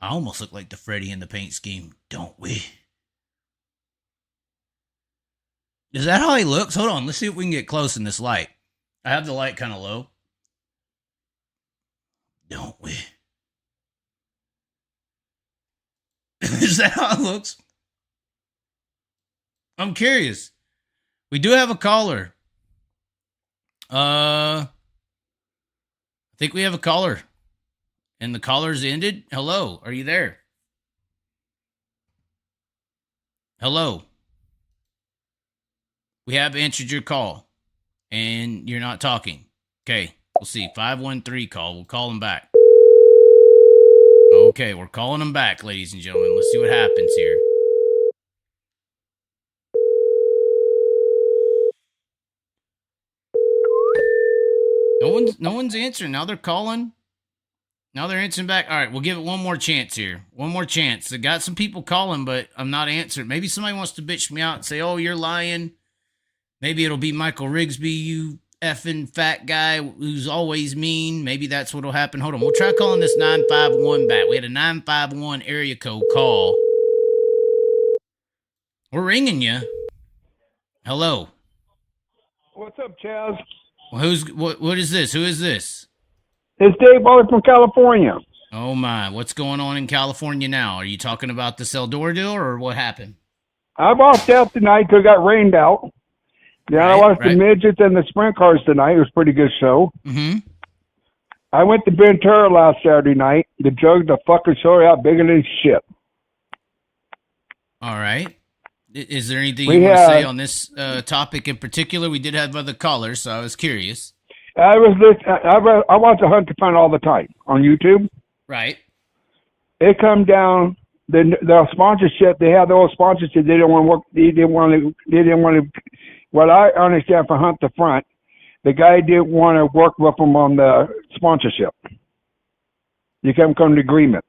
I almost look like the Freddy in the paint scheme, don't we? Is that how he looks? Hold on, let's see if we can get close in this light. I have the light kind of low. Don't we? Is that how it looks? I'm curious. We do have a caller. I think we have a caller. And the caller's ended. Hello, are you there? Hello. We have answered your call, and you're not talking. Okay, we'll see. 513 call. We'll call him back. Okay, we're calling him back, ladies and gentlemen. Let's see what happens here. No one's answering. Now they're calling. Now they're answering back. All right, we'll give it one more chance here. One more chance. I got some people calling, but I'm not answering. Maybe somebody wants to bitch me out and say, "Oh, you're lying." Maybe it'll be Michael Rigsby, you effing fat guy who's always mean. Maybe that's what'll happen. Hold on. We'll try calling this 951 back. We had a 951 area code call. We're ringing you. Hello. What's up, Chaz? Well, what is this? Who is this? It's Dave Butler from California. Oh my, what's going on in California now? Are you talking about this Eldora deal or what happened? I walked out tonight because it got rained out. Then I watched the midgets and the sprint cars tonight. It was a pretty good show. Mm-hmm. I went to Ventura last Saturday night. The jug, the fucking show out bigger than shit. All right. Is there anything you want to say on this topic in particular? We did have other callers, so I was curious. I watch The Hunt to Find all the time on YouTube. Right. It come down the sponsorship. They had the old sponsorship. They didn't want to work. They didn't want to. What I understand for Hunt the Front, the guy didn't want to work with them on the sponsorship. You can't come to agreements.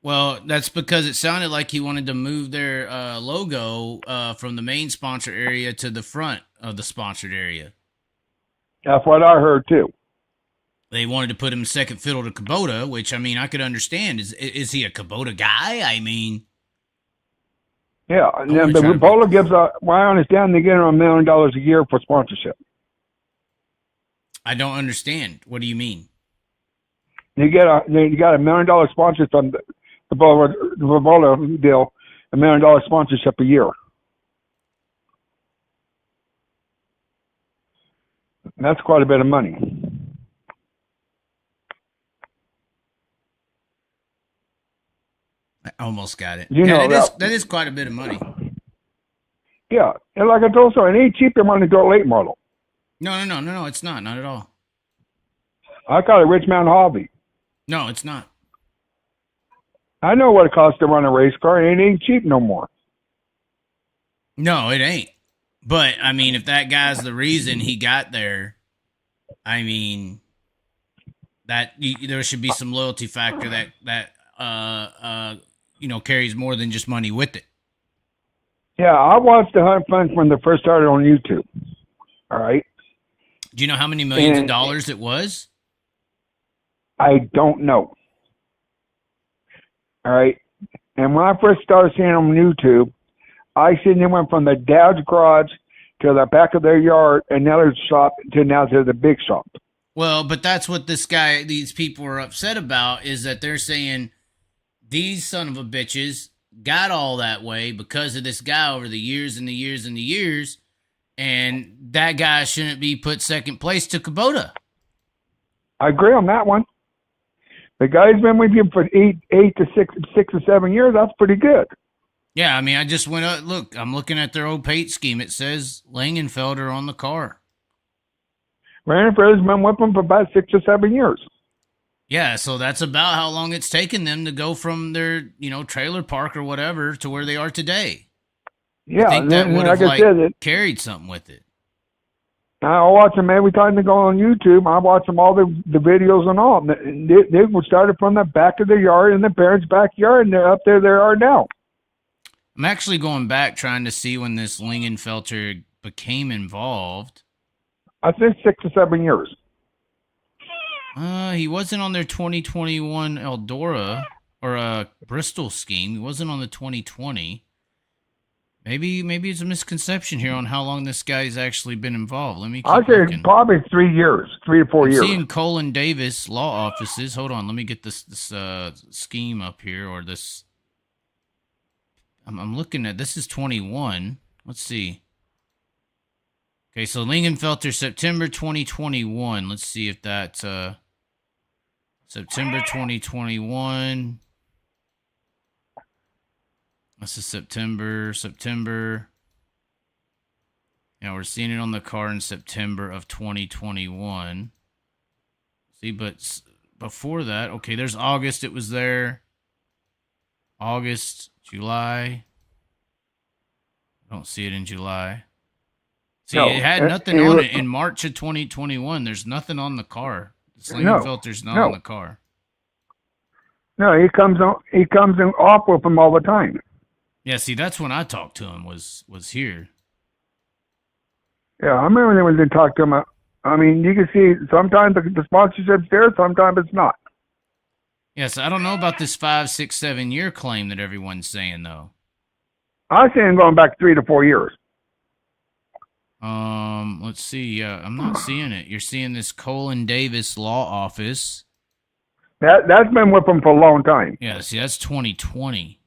Well, that's because it sounded like he wanted to move their logo from the main sponsor area to the front of the sponsored area. That's what I heard, too. They wanted to put him second fiddle to Kubota, which, I mean, I could understand. Is he a Kubota guy? I mean... Yeah, and then the Kubota gives well, I understand they get him $1 million a year for sponsorship. I don't understand. What do you mean? You got $1 million sponsors from the Kubota deal, $1 million sponsorship a year. That's quite a bit of money. I almost got it. You know, that is quite a bit of money. Yeah, and like I told you, it ain't cheap to run a dirt late model. No, it's not at all. I got a rich man hobby. No, it's not. I know what it costs to run a race car, and it ain't cheap no more. No, it ain't. But, I mean, if that guy's the reason he got there, I mean, there should be some loyalty factor that carries more than just money with it. Yeah, I watched the Hunt Fund when they first started on YouTube. All right. Do you know how many millions of dollars it was? I don't know. All right. And when I first started seeing them on YouTube, I seen them went from the dad's garage to the back of their yard, and now there's shop to now to the big shop. Well, but that's what these people are upset about, is that they're saying these son of a bitches got all that way because of this guy over the years and the years and the years, and that guy shouldn't be put second place to Kubota. I agree on that one. The guy's been with you for 6 or 7 years. That's pretty good. Yeah, I mean, I just went up. Look, I'm looking at their old paint scheme. It says Langenfelder on the car. Langenfelder's been with them for about 6 or 7 years. Yeah, so that's about how long it's taken them to go from their, trailer park or whatever to where they are today. Yeah, I think that would have carried something with it. I watch them every time they go on YouTube. I watch them all the videos and all. They started from the back of their yard in the parents' backyard, and they're up there they are now. I'm actually going back trying to see when this Langenfelder became involved. I think 6 or 7 years. He wasn't on their 2021 Eldora or Bristol scheme. He wasn't on the 2020. Maybe it's a misconception here on how long this guy's actually been involved. Let me keep looking. Say probably 3 years, 3 to 4 years. I'm seeing Colin Davis law offices. Hold on, let me get this scheme up here, or this. I'm looking at, this is 21. Let's see. Okay, so Langenfelder, September 2021. Let's see if that's September 2021. This is September. Yeah, we're seeing it on the car in September of 2021. See, but before that, okay, there's August. It was there. August, July. I don't see it in July. See, No, it had nothing on it in March of 2021. There's nothing on the car. The slinging filter's not on the car. No, he comes in off with them all the time. Yeah, see, that's when I talked to him. Was here. Yeah, I remember when they talked to him. I mean, you can see sometimes the sponsorship's there, sometimes it's not. Yes, I don't know about this 5, 6, 7 year claim that everyone's saying though. I see him going back 3 to 4 years. Let's see. I'm not seeing it. You're seeing this Colin Davis Law Office. That's been with him for a long time. Yeah, see, that's 2020.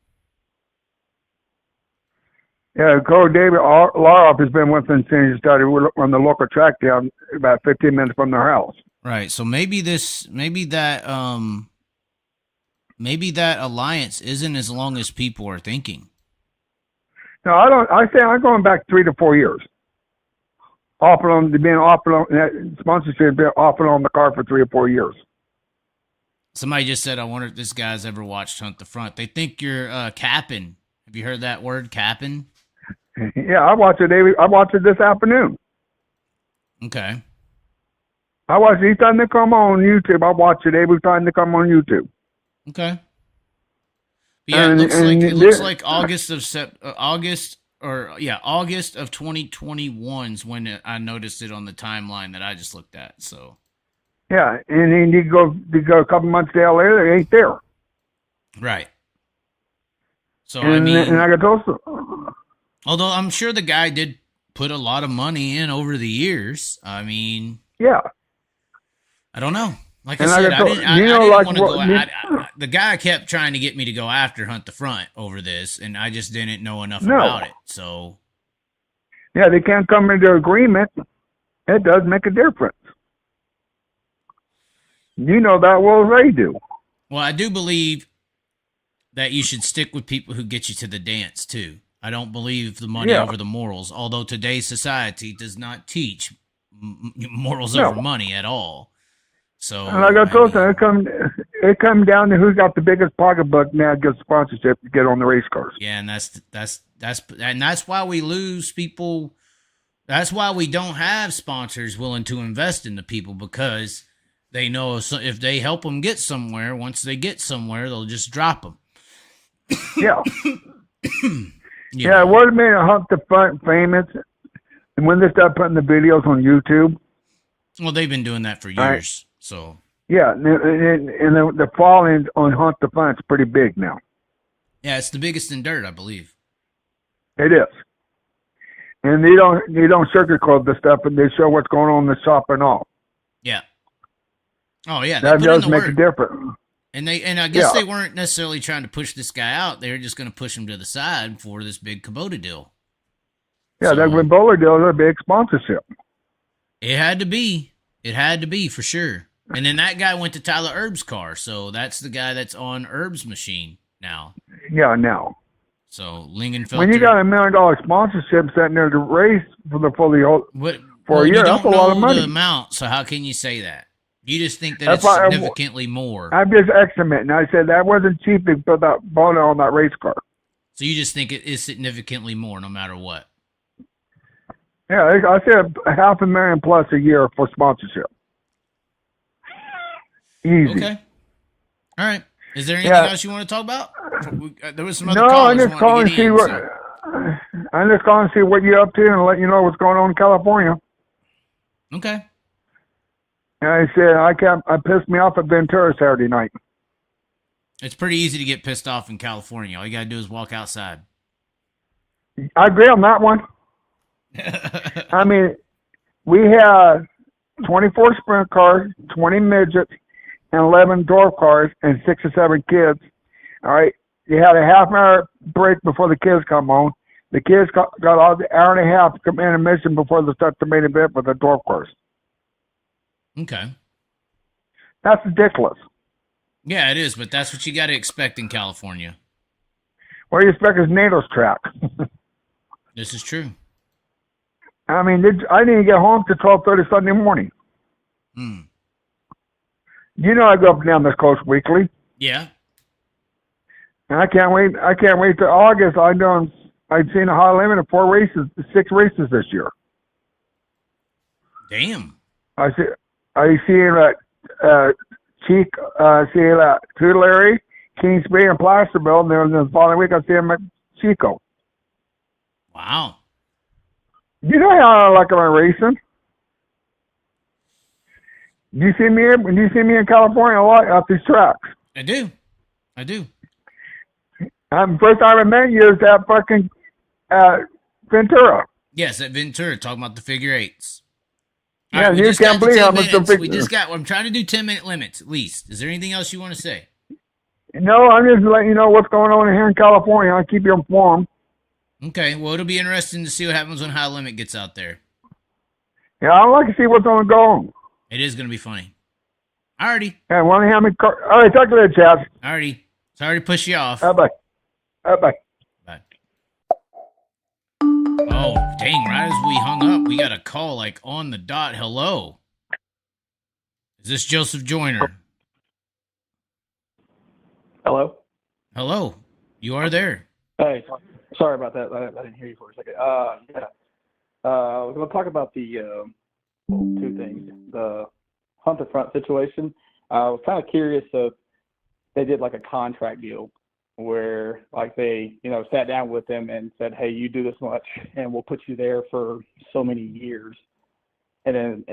Yeah, Colin Davis Law Office has been with him since he started on the local track down about 15 minutes from their house. Right. So maybe that alliance isn't as long as people are thinking. No, I don't. I say I'm going back 3 to 4 years. That sponsorship been offered on the car for 3 or 4 years. Somebody just said, I wonder if this guy's ever watched Hunt the Front. They think you're capping. Have you heard that word, capping? Yeah, I watched it. I watched it this afternoon. Okay. I watched it each time they come on YouTube. I watch it every time they come on YouTube. Okay. Yeah, it looks like August of 2021's when I noticed it on the timeline that I just looked at. So. Yeah, and then you go a couple months down later, it ain't there. Right. So and I got those. Although I'm sure the guy did put a lot of money in over the years. I mean, yeah. I don't know. Like I said, I didn't want to go. The guy kept trying to get me to go after Hunt the Front over this, and I just didn't know enough about it. So, yeah, they can't come into agreement. It does make a difference. You know that well as they do. Well, I do believe that you should stick with people who get you to the dance too. I don't believe the money over the morals, although today's society does not teach morals over money at all. So, and like I told you, it come down to who's got the biggest pocketbook now gets sponsorship to get on the race cars. Yeah, and that's why we lose people. That's why we don't have sponsors willing to invest in the people, because they know if they help them get somewhere, once they get somewhere, they'll just drop them. Yeah. Yeah, it would have made a Hunt the Front famous. And when they start putting the videos on YouTube. Well, they've been doing that for years. Right. So. Yeah, and the following on Hunt the Front is pretty big now. Yeah, it's the biggest in dirt, I believe. It is. And they don't sugarcoat the stuff, and they show what's going on in the shop and all. Yeah. Oh, yeah. That does make a difference. And I guess they weren't necessarily trying to push this guy out. They were just going to push him to the side for this big Kubota deal. Yeah, that Kubota deal is a big sponsorship. It had to be. It had to be, for sure. And then that guy went to Tyler Erb's car, so that's the guy that's on Erb's machine now. Yeah, now. So Lingenfelter. When you got $1 million sponsorship sitting there to race for a year, that's a lot of money. The amount, so how can you say that? You just think that it's significantly more. I'm just estimating. I said that wasn't cheap to put that bonnet on that race car. So you just think it is significantly more, no matter what. Yeah, I said $500,000 plus a year for sponsorship. Easy. Okay. All right. Is there anything else you want to talk about? There was some other callers. I'm just calling to see what you're up to and let you know what's going on in California. Okay. And I said I pissed me off at Ventura Saturday night. It's pretty easy to get pissed off in California. All you gotta do is walk outside. I agree on that one. I mean, we had 24 sprint cars, 20 midgets, and 11 dwarf cars, and 6 or 7 kids. All right, you had a half-hour break before the kids come on. The kids got all the hour and a half intermission before they start the main event with the dwarf cars. Okay. That's ridiculous. Yeah, it is, but that's what you got to expect in California. What do you expect is NATO's track? This is true. I mean, I didn't get home till 12:30 Sunday morning. Hmm. You know, I go up and down this coast weekly, Yeah. and I can't wait. I can't wait till August. I've seen a high limit of 6 races this year. Damn. I see Cheek, see Tulare, Kingsbury, and Placerville, and then the following week I see him at Chico. Wow. You know how I like my racing. You see me in California a lot at these tracks. I do. First time I met you is at fucking Ventura. Yes, at Ventura, talking about the figure eights. Yeah, you can't believe how much I'm trying to do 10-minute limits at least. Is there anything else you want to say? No, I'm just letting you know what's going on here in California. I'll keep you informed. Okay, well, it'll be interesting to see what happens when High Limit gets out there. Yeah, I'd like to see what's going to go on. It is going to be funny. Alrighty. Yeah, want to have me? All right, talk to you later, Chaz. Alrighty. Sorry to push you off. Bye. Bye. Bye. Oh, dang, right as we hung up, we got a call like on the dot. Hello. Is this Joseph Joyner? Hello? Hello. You are there. Hey, sorry about that. I didn't hear you for a second. Yeah. I was going to talk about the two things. The Hunt the Front situation. I was kind of curious if they did like a contract deal where like they, sat down with them and said, hey, you do this much and we'll put you there for so many years. And then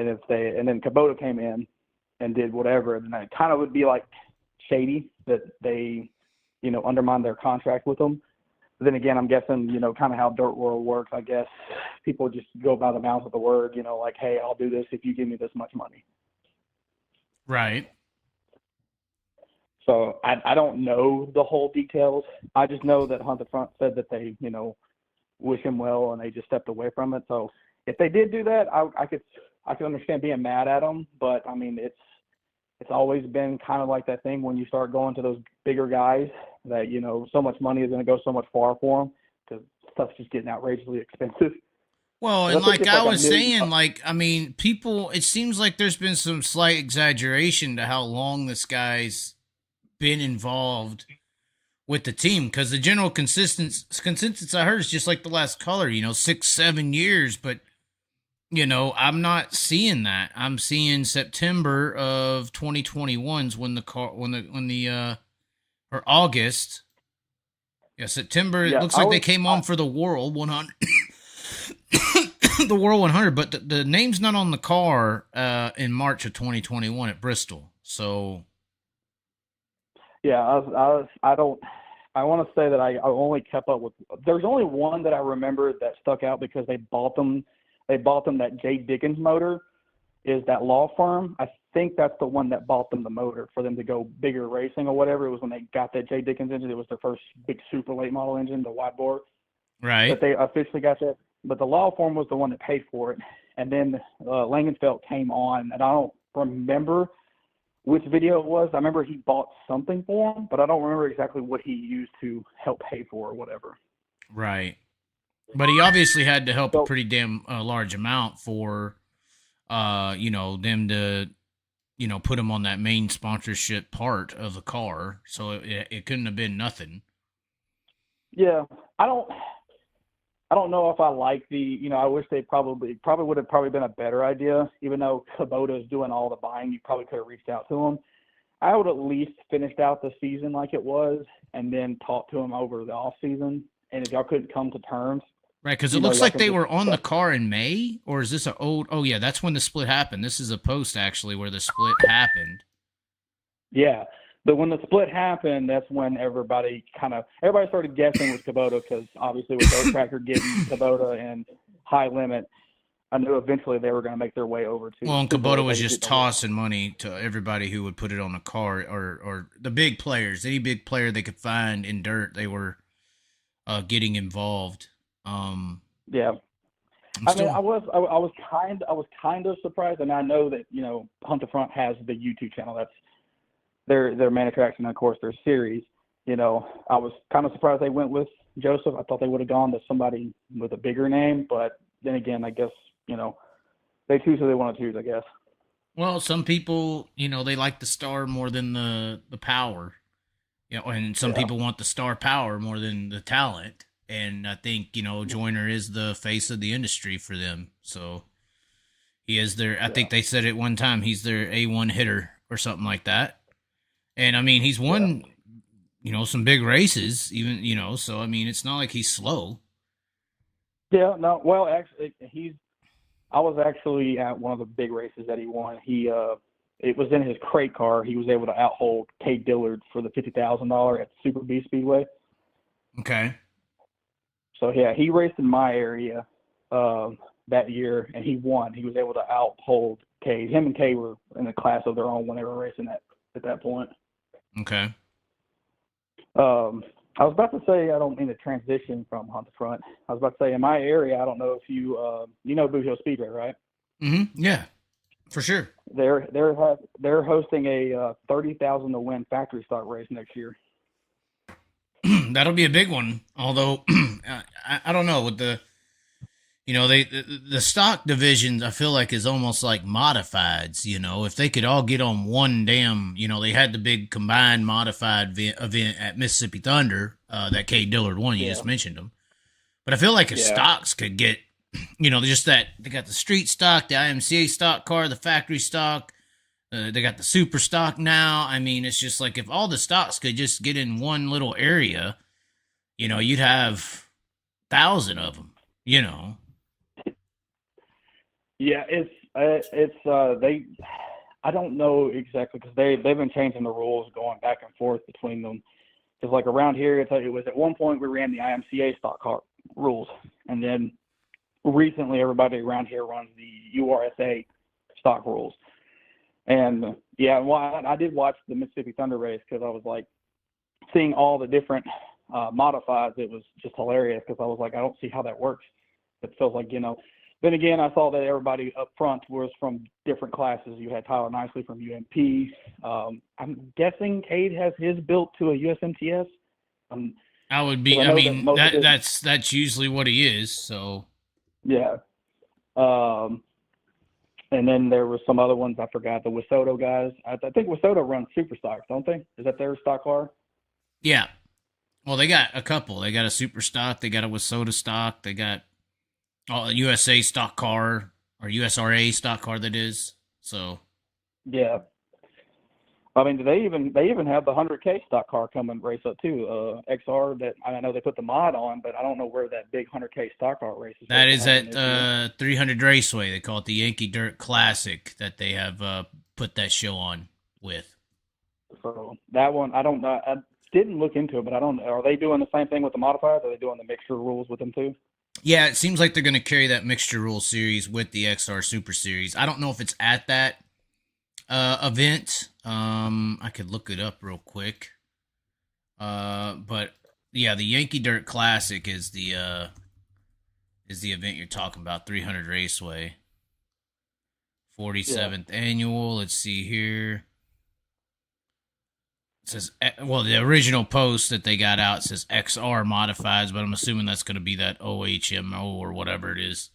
Kubota came in and did whatever, and then it kind of would be like shady that they, undermined their contract with them. But then again, I'm guessing, kind of how dirt world works. I guess people just go by the mouth of the word, like, hey, I'll do this if you give me this much money. Right. So I don't know the whole details. I just know that Hunt the Front said that they, wish him well and they just stepped away from it. So if they did do that, I could understand being mad at them. But I mean, it's always been kind of like that thing when you start going to those bigger guys that, so much money is going to go so much far for them because stuff's just getting outrageously expensive. Well, and like I was saying, people, it seems like there's been some slight exaggeration to how long this guy's been involved with the team, because the general consensus I heard is just like the last caller, 6-7 years, but I'm not seeing that. I'm seeing September of 2021's or August. Yeah, September. It looks like they came on for the World 100. The World 100, but the name's not on the car in March of 2021 at Bristol. So yeah, I want to say that I only kept up with. There's only one that I remember that stuck out because they bought them that J. Dickens motor. Is that law firm? I think that's the one that bought them the motor for them to go bigger racing or whatever. It was when they got that J. Dickens engine. It was their first big super late model engine, the wide bore. Right. But they officially got that. But the law firm was the one that paid for it. And then Langenfeld came on, and I don't remember which video it was. I remember he bought something for him, but I don't remember exactly what he used to help pay for or whatever. Right. But he obviously had to help a pretty damn large amount for, them to, put him on that main sponsorship part of the car. So it couldn't have been nothing. Yeah, I don't know if I like the. I wish they probably would have been a better idea. Even though Kubota is doing all the buying, you probably could have reached out to him. I would at least finished out the season like it was, and then talked to him over the off season. And if y'all couldn't come to terms. Right, because it looks like they were on the car in May, or is this an old? Oh yeah, that's when the split happened. This is a post actually where the split happened. Yeah, but when the split happened, that's when everybody started guessing with Kubota, because obviously with Road Tracker getting Kubota and High Limit, I knew eventually they were going to make their way over to. Well, and Kubota was just tossing money to everybody who would put it on the car, or the big players, any big player they could find in dirt, they were getting involved. Yeah, I was kind of surprised, and I know that Hunt the Front has the YouTube channel. That's their main attraction, and of course their series. I was kind of surprised they went with Joseph. I thought they would have gone to somebody with a bigger name, but then again, I guess, you know, they choose who they want to choose, I guess. Well, some people, they like the star more than the power. And some Yeah. people want the star power more than the talent. And I think, Joyner is the face of the industry for them. So he is I think they said it one time, he's their A1 hitter or something like that. And I mean, he's won, some big races, even, so I mean, it's not like he's slow. Yeah, no, well, actually, I was actually at one of the big races that he won. It was in his crate car. He was able to outhold Cade Dillard for the $50,000 at Super B Speedway. Okay. So yeah, he raced in my area that year, and he won. He was able to outhold Cade. Him and Cade were in a class of their own when they were racing at that point. Okay. I was about to say, I don't mean to transition from Hunt the Front. I was about to say, in my area, I don't know if you know Boot Hill Speedway, right? Mm-hmm. Yeah, for sure. They're hosting a 30,000 to win factory stock race next year. That'll be a big one. Although I don't know with the the stock division, I feel like is almost like modifieds. If they could all get on one damn, they had the big combined modified event at Mississippi Thunder that Cade Dillard won. You just mentioned them, but I feel like if stocks could get, just that they got the street stock, the IMCA stock car, the factory stock. They got the super stock now. I mean, it's just like if all the stocks could just get in one little area, you'd have 1,000 of them. Yeah, I don't know exactly because they've been changing the rules going back and forth between them. Because like around here, it was at one point we ran the IMCA stock car rules, and then recently everybody around here runs the URSA stock rules. And yeah, well, I did watch the Mississippi Thunder race because I was like seeing all the different modifieds. It was just hilarious because I was like, I don't see how that works. It feels like, Then again, I saw that everybody up front was from different classes. You had Tyler Nicely from UMP. I'm guessing Cade has his built to a USMTS. I would be. I mean, that's usually what he is. So yeah. And then there were some other ones I forgot. The Wisoto guys. I think Wisoto runs super stocks, don't they? Is that their stock car? Yeah. Well, they got a couple. They got a super stock. They got a Wisoto stock. They got a USA stock car or USRA stock car. That is. So. Yeah. I mean, they even have the 100K stock car coming race up too. XR that I know they put the mod on, but I don't know where that big 100K stock car race is. That is at 300 Raceway. They call it the Yankee Dirt Classic that they have put that show on with. So that one, I don't know. I didn't look into it, but I don't know. Are they doing the same thing with the modifiers? Are they doing the mixture rules with them too? Yeah, it seems like they're going to carry that mixture rule series with the XR Super Series. I don't know if it's at that event. I could look it up real quick. But yeah, the Yankee Dirt Classic is the event you're talking about. 300 Raceway, 47th annual. Let's see here. It says, well, the original post that they got out says XR modifieds, but I'm assuming that's going to be that OHMO or whatever it is.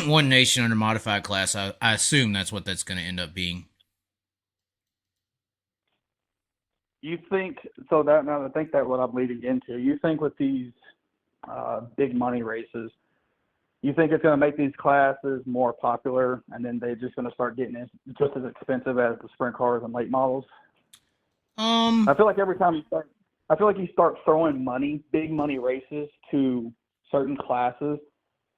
One nation under modified class. I assume that's what that's going to end up being. You think so? That now I think that what I'm leading into. You think with these big money races, you think it's going to make these classes more popular, and then they're just going to start getting just as expensive as the sprint cars and late models? I feel like every time you start throwing big money races to certain classes,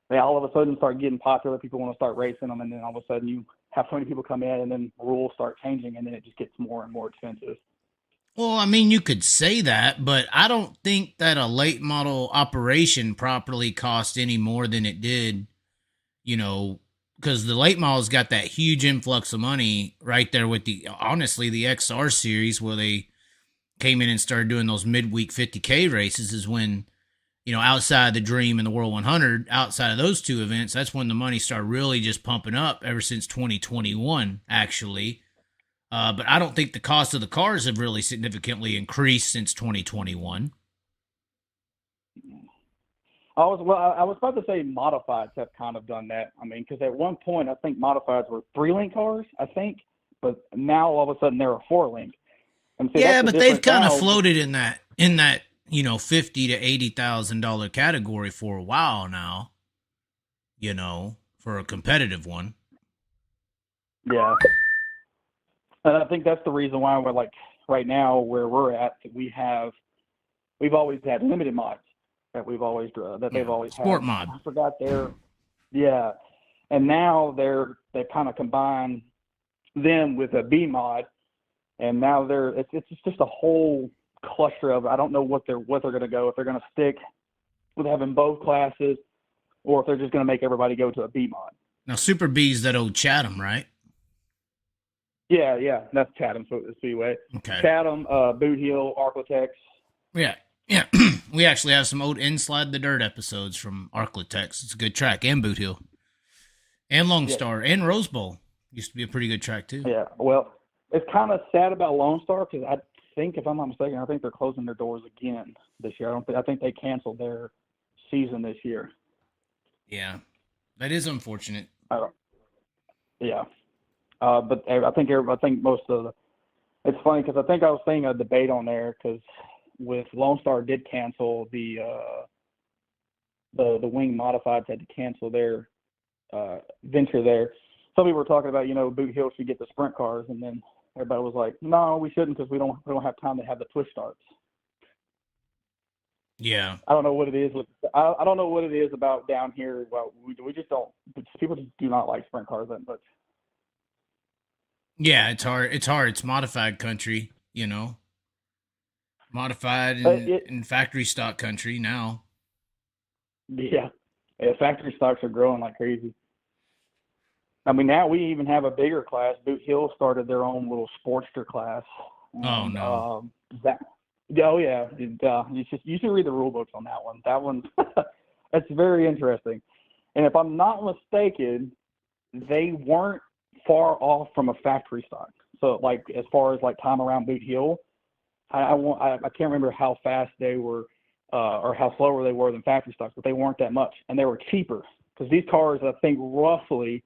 they all of a sudden start getting popular. People want to start racing them, and then all of a sudden you have so many people come in, and then rules start changing, and then it just gets more and more expensive. Well, I mean, you could say that, but I don't think that a late model operation properly cost any more than it did, because the late models got that huge influx of money right there with the XR series where they came in and started doing those midweek 50K races is when, outside the Dream and the World 100, outside of those two events, that's when the money started really just pumping up ever since 2021, actually. But I don't think the cost of the cars have really significantly increased since 2021. I was about to say modifieds have kind of done that. I mean, because at one point I think modifieds were 3-link cars, I think, but now all of a sudden they're a 4-link. And see, Yeah, that's the but they've difference kind of now. floated in that $50,000 to $80,000 category for a while now. For a competitive one. Yeah, and I think that's the reason why we're like right now where we're at. We've always had limited mods that they've always sport had. mod. I forgot yeah, and now they kind of combine them with a B mod, and now it's just a whole cluster of I don't know what they're going to go, if they're going to stick with having both classes or if they're just going to make everybody go to a B mod. Now Super B's that old Chatham, right? Yeah, that's Chatham Speedway. Okay. Chatham, Boot Hill, Arklatex. Yeah. We actually have some old Slide the Dirt episodes from Arklatex. It's a good track, and Boot Hill, and Lone Star, and Rose Bowl used to be a pretty good track too. Yeah, well, it's kind of sad about Lone Star because I think, if I'm not mistaken, I think they're closing their doors again this year. I think they canceled their season this year. Yeah, that is unfortunate. Yeah. But I think most of it's funny because I think I was seeing a debate on there because with Lone Star did cancel the wing modifieds had to cancel their venture there. Some people were talking about Boot Hill should get the sprint cars, and then everybody was like, no, we shouldn't because we don't have time to have the push starts. Yeah, I don't know what it is I don't know what it is about down here. Well, we just don't. People just do not like sprint cars that much. Yeah, it's hard. It's modified country, Modified and factory stock country now. Yeah, factory stocks are growing like crazy. I mean, now we even have a bigger class. Boot Hill started their own little Sportster class. Oh, no. You should read the rule books on that one. That one, that's very interesting. And if I'm not mistaken, they weren't far off from a factory stock. So, like, as far as, like, time around Boot Hill, I can't remember how fast they were or how slower they were than factory stocks, but they weren't that much. And they were cheaper. Because these cars, I think, roughly,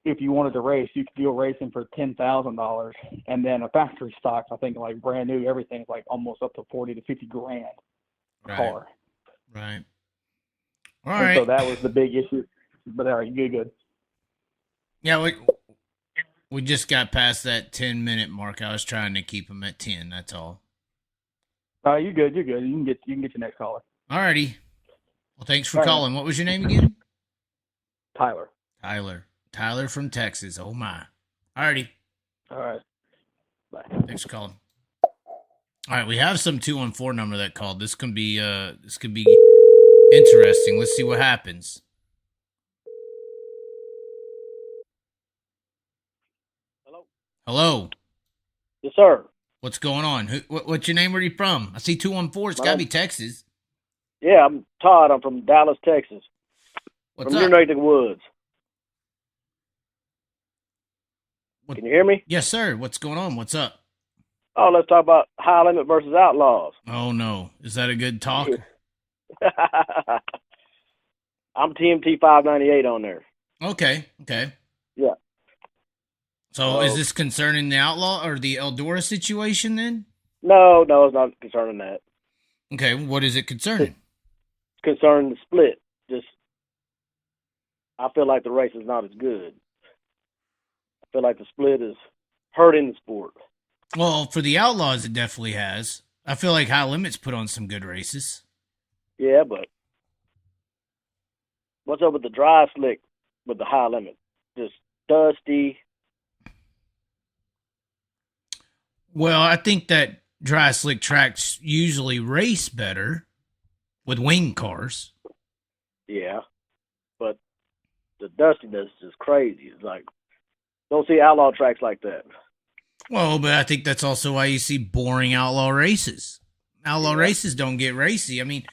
if you wanted to race, you could go racing for $10,000. And then a factory stock, I think, like, brand new, everything's, like, almost up to 40 to 50 grand a car. Right. All right. So that was the big issue. But, all right, good. Yeah, we just got past that 10-minute mark. I was trying to keep them at 10. That's all. You're good. You can get your next caller. All righty. Well, thanks for calling. What was your name again? Tyler. Tyler from Texas. Oh my. All righty. All right. Bye. Thanks for calling. All right, we have some 214 number that called. This could be interesting. Let's see what happens. Hello. Yes, sir. What's going on? What's your name? Where are you from? I see 214. It's got to be Texas. Yeah, I'm Todd. I'm from Dallas, Texas. What's from up? your neck of the woods. Can you hear me? Yes, sir. What's going on? What's up? Oh, let's talk about High Limit versus Outlaws. Oh, no. Is that a good talk? I'm TMT 598 on there. Okay. Yeah. So is this concerning the Outlaw or the Eldora situation then? No, it's not concerning that. Okay, what is it concerning? It's concerning the split. Just, I feel like the race is not as good. I feel like the split is hurting the sport. Well, for the Outlaws, it definitely has. I feel like High Limit's put on some good races. Yeah, but what's up with the dry slick with the High Limit? Just dusty. Well, I think that dry slick tracks usually race better with wing cars. Yeah, but the dustiness is crazy. It's like, don't see outlaw tracks like that. Well, but I think that's also why you see boring outlaw races. Outlaw races don't get racy. I mean,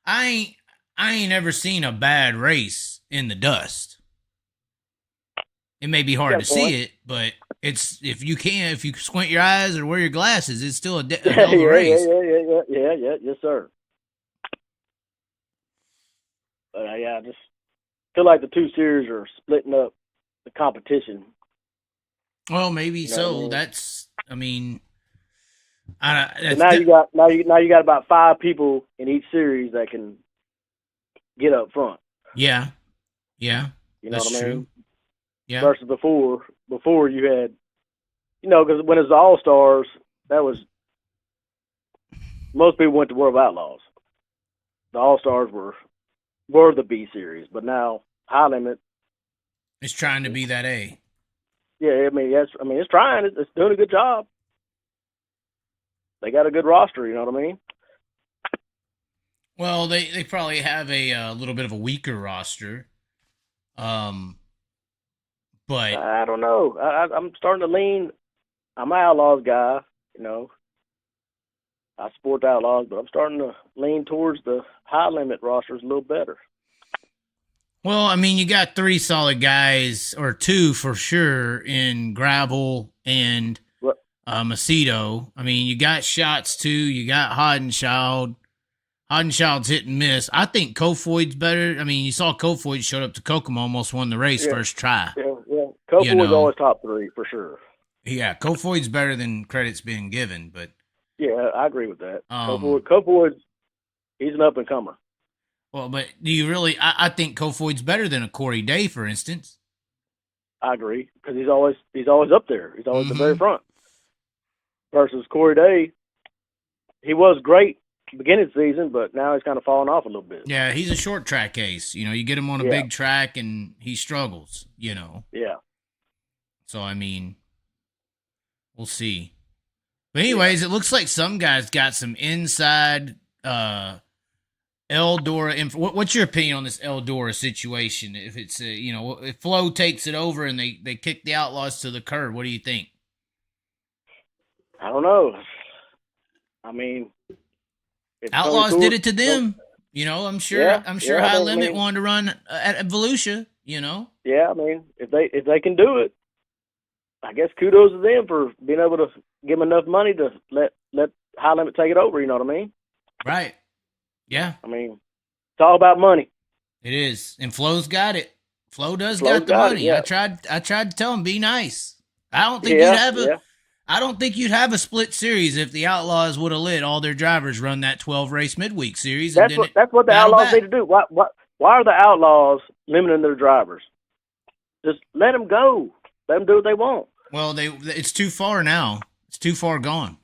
I ain't ever seen a bad race in the dust. It may be hard to see it, but it's if you squint your eyes or wear your glasses, it's still a hell of a race. Yeah, yes, sir. Yeah, I just feel like the two series are splitting up the competition. Well, maybe You know so. what I mean? That's, I mean, So now you got about 5 people in each series that can get up front. yeah, You know that's what I true. mean? Yeah, Versus before you had, because when it was the All Stars, that was most people went to World of Outlaws. The All Stars were the B series, but now High Limit. it's trying to be that A. Yeah, it's trying. It's doing a good job. They got a good roster. You know what I mean? Well, they probably have a little bit of a weaker roster. But I don't know. I'm starting to lean. I'm an Outlaws guy. I support the Outlaws, but I'm starting to lean towards the High Limit rosters a little better. well, I mean, you got 3 solid guys, or 2 for sure, in Gravel and Macedo. I mean, you got Shots too. You got Hodenschild. Hodenschild's hit and miss. I think Kofoid's better. I mean, you saw Kofoid showed up to Kokomo, almost won the race first try. Yeah. Kofoid's always top 3 for sure. Yeah, Kofoid's better than credit's being given, but yeah, I agree with that. Kofoid, he's an up and comer. Well, but do you really? I think Kofoid's better than a Corey Day, for instance. I agree, because he's always up there. He's always the very front. Versus Corey Day, he was great beginning of the season, but now he's kind of fallen off a little bit. Yeah, he's a short track ace. You get him on a big track and he struggles. Yeah. So I mean, we'll see. But anyways, it looks like some guys got some inside Eldora. What's your opinion on this Eldora situation? If it's if Flo takes it over and they kick the Outlaws to the curb, what do you think? I don't know. I mean, Outlaws did it to them. I'm sure High Limit wanted to run at Volusia. Yeah, I mean, if they can do it, I guess kudos to them for being able to give them enough money to let High Limit take it over. You know what I mean? Right. Yeah. I mean, it's all about money. It is, and Flo's got it. Flo got the money. I tried to tell him be nice. I don't think I don't think you'd have a split series if the Outlaws would have let all their drivers run that 12 race midweek series. That's what the Outlaws need to do. Why are the Outlaws limiting their drivers? Just let them go. Let them do what they want. Well, it's too far now. It's too far gone.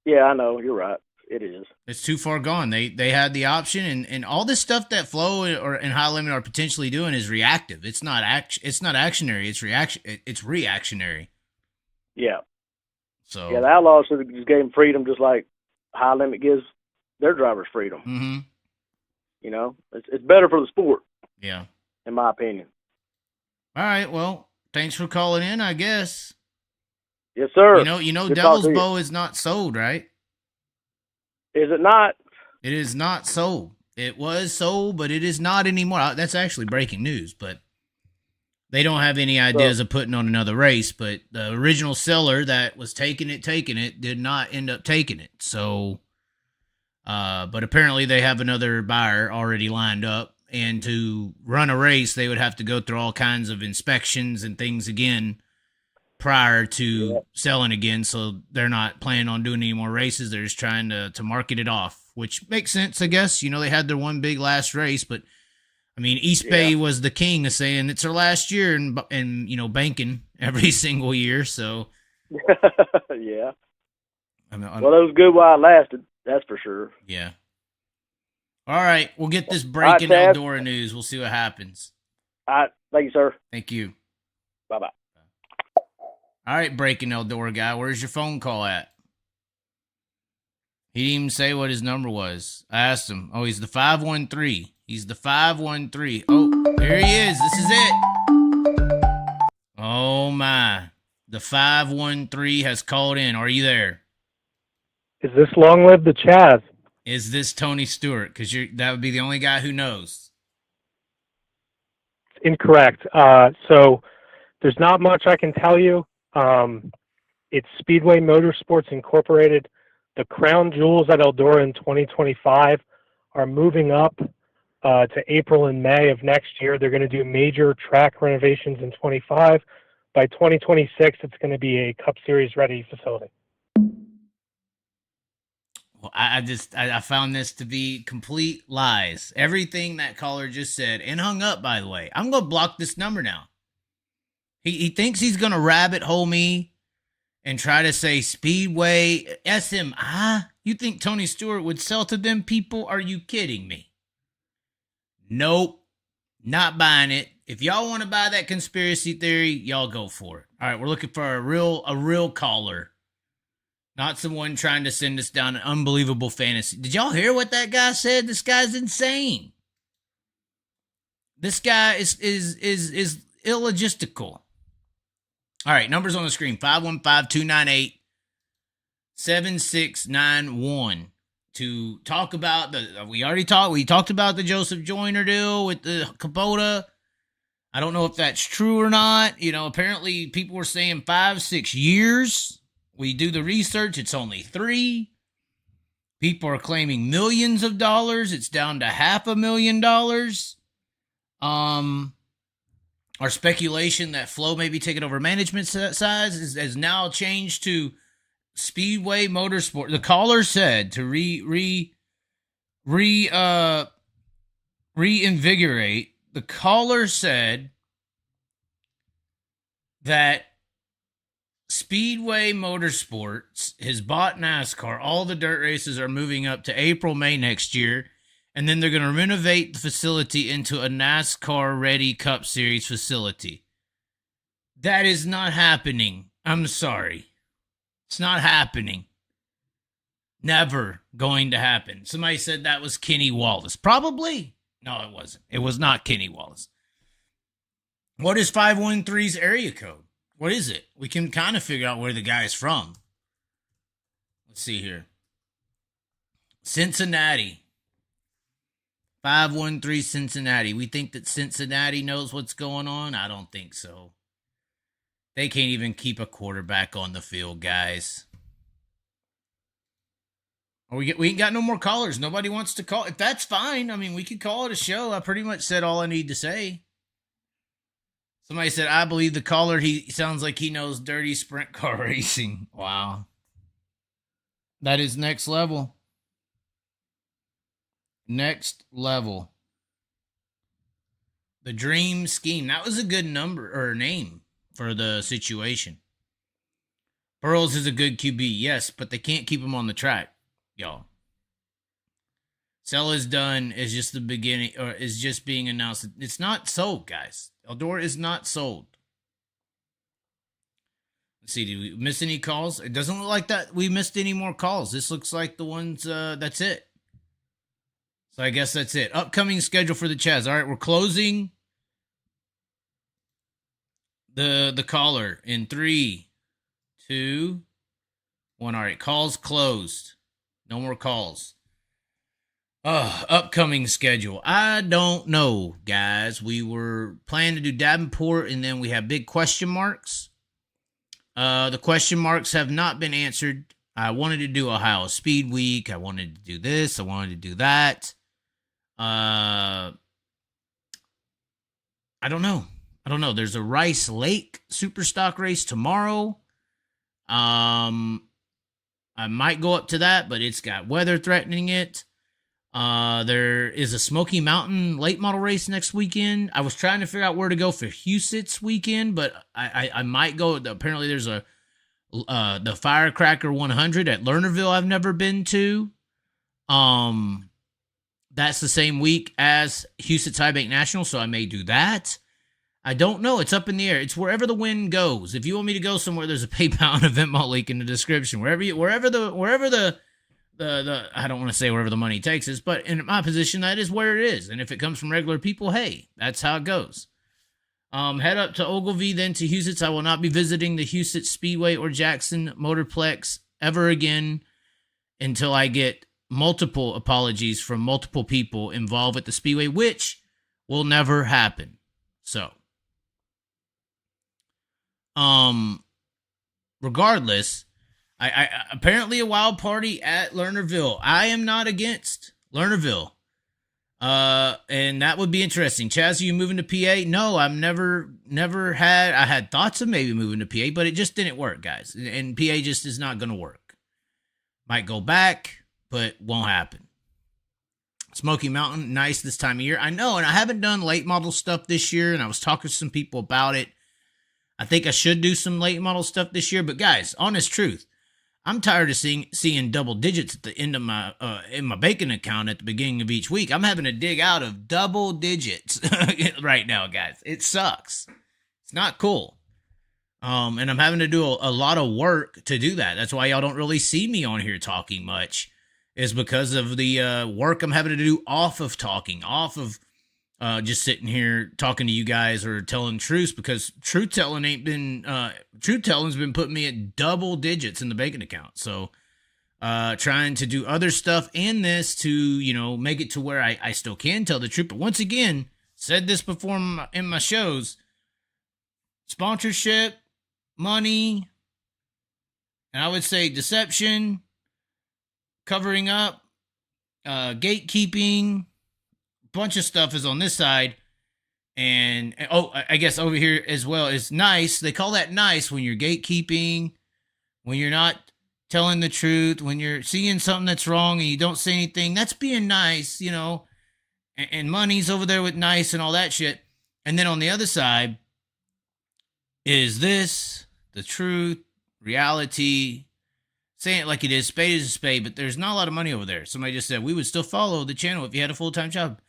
Yeah, I know. You're right. It is. It's too far gone. They had the option, and all this stuff that Flo and High Limit are potentially doing is reactive. It's not actionary. It's reactionary. Yeah. So the Outlaws should have just gave them freedom, just like High Limit gives their drivers freedom. Mm-hmm. It's better for the sport. Yeah, in my opinion. All right. Well, thanks for calling in, I guess. Yes, sir. You know, Devil's Bow is not sold, right? Is it not? It is not sold. It was sold, but it is not anymore. That's actually breaking news, but they don't have any ideas of putting on another race. But the original seller that was taking it did not end up taking it. So, but apparently they have another buyer already lined up. And to run a race, they would have to go through all kinds of inspections and things again prior to selling again. So they're not planning on doing any more races. They're just trying to market it off, which makes sense, I guess. They had their one big last race, but I mean, East Bay was the king of saying it's our last year and banking every single year. So, yeah. Well, it was good while it lasted. That's for sure. Yeah. All right. We'll get this breaking Eldora news. We'll see what happens. All right. Thank you, sir. Thank you. Bye-bye. All right, breaking Eldora guy. Where's your phone call at? He didn't even say what his number was. I asked him. Oh, he's the 513. He's the 513. Oh, there he is. This is it. Oh, my. The 513 has called in. Are you there? Is this Long Live the Chaz? Is this Tony Stewart? Because that would be the only guy who knows. Incorrect. So there's not much I can tell you. It's Speedway Motorsports Incorporated. The crown jewels at Eldora in 2025 are moving up to April and May of next year. They're going to do major track renovations in 25. By 2026, it's going to be a Cup Series ready facility. Well, I found this to be complete lies. Everything that caller just said and hung up, by the way. I'm going to block this number now. He thinks he's going to rabbit hole me and try to say Speedway, SMI. You think Tony Stewart would sell to them people? Are you kidding me? Nope. Not buying it. If y'all want to buy that conspiracy theory, y'all go for it. All right, we're looking for a real caller. Not someone trying to send us down an unbelievable fantasy. Did y'all hear what that guy said? This guy's insane. This guy is illogistical. All right, numbers on the screen. 515-298-7691 to talk about we talked about the Joseph Joyner deal with the Kubota. I don't know if that's true or not. You know, apparently people were saying 5-6 years. We do the research, it's only 3. People are claiming millions of dollars. It's down to $500,000. Our speculation that Flow may be taking over management size has now changed to Speedway Motorsport. The caller said to reinvigorate. The caller said that Speedway Motorsports has bought NASCAR. All the dirt races are moving up to April, May next year. And then they're going to renovate the facility into a NASCAR-ready Cup Series facility. That is not happening. I'm sorry. It's not happening. Never going to happen. Somebody said that was Kenny Wallace. Probably. No, it wasn't. It was not Kenny Wallace. What is 513's area code? What is it? We can kind of figure out where the guy is from. Let's see here. Cincinnati. 513 Cincinnati. We think that Cincinnati knows what's going on? I don't think so. They can't even keep a quarterback on the field, guys. We ain't got no more callers. Nobody wants to call. If that's fine, I mean, we could call it a show. I pretty much said all I need to say. Somebody said, I believe the caller, he sounds like he knows dirty sprint car racing. Wow. That is next level. Next level. The Dream Scheme. That was a good number or name for the situation. Burroughs is a good QB, yes, but they can't keep him on the track, y'all. Sell is done is just the beginning, or is just being announced. It's not sold, guys. Eldora is not sold. Let's see, did we miss any calls? It doesn't look like that we missed any more calls. This looks like the ones, that's it. So I guess that's it. Upcoming schedule for the Chaz. All right, we're closing the caller in 3, 2, 1. All right, calls closed. No more calls. Upcoming schedule. I don't know, guys. We were planning to do Davenport, and then we have big question marks. The question marks have not been answered. I wanted to do Ohio Speed Week. I wanted to do this. I wanted to do that. I don't know. There's a Rice Lake Superstock race tomorrow. I might go up to that, but it's got weather threatening it. There is a Smoky Mountain late model race next weekend. I was trying to figure out where to go for Huset's weekend, but I might go. Apparently there's the Firecracker 100 at Lernerville I've never been to. That's the same week as Huset's High Bank National, so I may do that. I don't know. It's up in the air. It's wherever the wind goes. If you want me to go somewhere, there's a PayPal and event mall link in the description. Wherever the I don't want to say wherever the money takes us, but in my position, that is where it is. And if it comes from regular people, hey, that's how it goes. Head up to Ogilvie, then to Huset's. I will not be visiting the Huset's Speedway or Jackson Motorplex ever again until I get multiple apologies from multiple people involved with the Speedway, which will never happen. So, regardless, I apparently a wild party at Lernerville. I am not against Lernerville. And that would be interesting. Chaz, are you moving to PA? No, I've never had. I had thoughts of maybe moving to PA, but it just didn't work, guys. And PA just is not going to work. Might go back, but won't happen. Smoky Mountain, nice this time of year. I know, and I haven't done late model stuff this year, and I was talking to some people about it. I think I should do some late model stuff this year, but guys, honest truth, I'm tired of seeing double digits at the end of my in my bacon account at the beginning of each week. I'm having to dig out of double digits right now, guys. It sucks. It's not cool. And I'm having to do a lot of work to do that. That's why y'all don't really see me on here talking much, is because of the work I'm having to do off of talking, off of just sitting here talking to you guys or telling truths, because truth telling's been putting me at double digits in the bacon account. So trying to do other stuff and this to, make it to where I still can tell the truth. But once again, said this before in my shows, sponsorship, money, and I would say deception, covering up, gatekeeping, bunch of stuff is on this side. And I guess over here as well is nice. They call that nice when you're gatekeeping, when you're not telling the truth, when you're seeing something that's wrong and you don't say anything. That's being nice, and money's over there with nice and all that shit. And then on the other side is this, the truth, reality, saying it like it is. Spade is a spade, but there's not a lot of money over there. Somebody just said we would still follow the channel if you had a full-time job.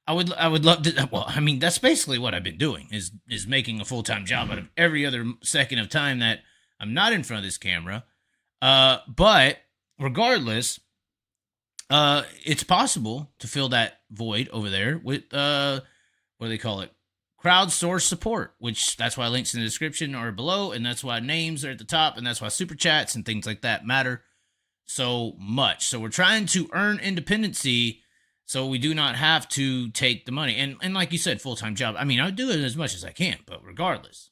I would love to. Well, I mean, that's basically what I've been doing is making a full-time job out of every other second of time that I'm not in front of this camera. But regardless, it's possible to fill that void over there with what do they call it? Crowdsource support, which that's why links in the description are below, and that's why names are at the top, and that's why super chats and things like that matter so much. So we're trying to earn independency so we do not have to take the money. And like you said, full-time job. I mean, I do it as much as I can, but regardless,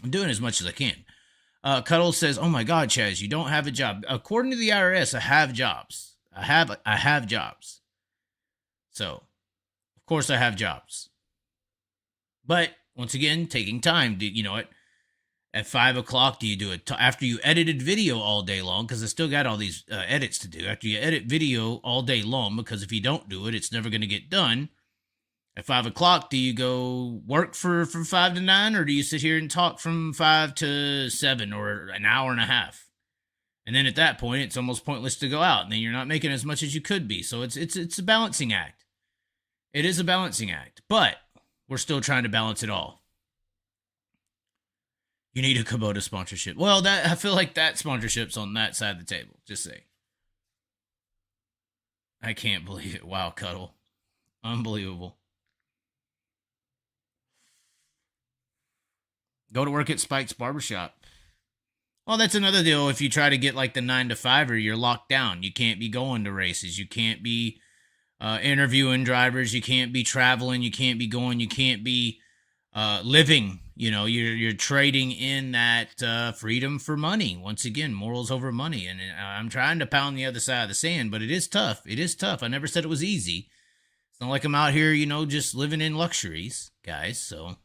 I'm doing as much as I can. Cuddle says, "Oh my God, Chaz, you don't have a job." According to the IRS, I have jobs. I have jobs. So, of course, I have jobs. But once again, taking time. At 5 o'clock, do you do it after you edited video all day long? Because I still got all these edits to do. After you edit video all day long, because if you don't do it, it's never going to get done. At 5 o'clock, do you go work from 5 to 9, or do you sit here and talk from 5 to 7, or an hour and a half? And then at that point, it's almost pointless to go out, and then you're not making as much as you could be. So it's a balancing act. It is a balancing act, but we're still trying to balance it all. You need a Kubota sponsorship. Well, I feel like that sponsorship's on that side of the table. Just say. I can't believe it. Wow, Cuddle. Unbelievable. Go to work at Spike's Barbershop. Well, that's another deal. If you try to get like the 9 to 5er, you're locked down. You can't be going to races. You can't be interviewing drivers. You can't be traveling. You can't be going. You can't be living. You're trading in that freedom for money. Once again, morals over money. And I'm trying to pound the other side of the sand, but it is tough. It is tough. I never said it was easy. It's not like I'm out here, just living in luxuries, guys. So,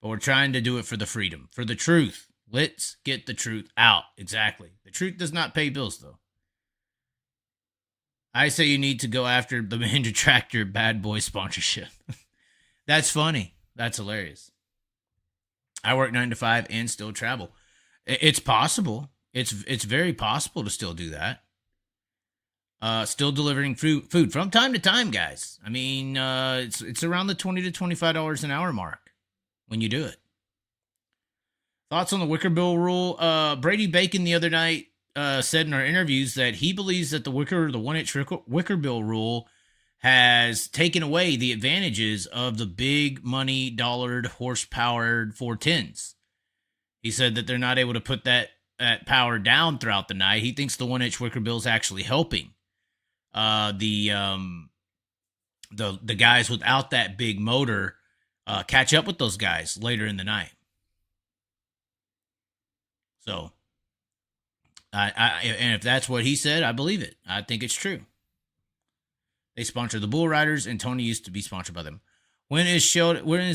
but we're trying to do it for the freedom, for the truth. Let's get the truth out. Exactly. The truth does not pay bills, though. I say you need to go after the Mahindra Tractor Bad Boy sponsorship. That's funny. That's hilarious. I work 9 to 5 and still travel. It's possible. It's very possible to still do that. Still delivering food from time to time, guys. I mean, it's around the $20 to $25 an hour mark when you do it. Thoughts on the Wicker Bill rule? Brady Bacon the other night said in our interviews that he believes that the 1-inch Wicker Bill rule has taken away the advantages of the big money dollared horse-powered 410s. He said that they're not able to put that power down throughout the night. He thinks the 1-inch Wicker Bill is actually helping the guys without that big motor catch up with those guys later in the night. So, and if that's what he said, I believe it. I think it's true. They sponsor the Bull Riders, and Tony used to be sponsored by them. When is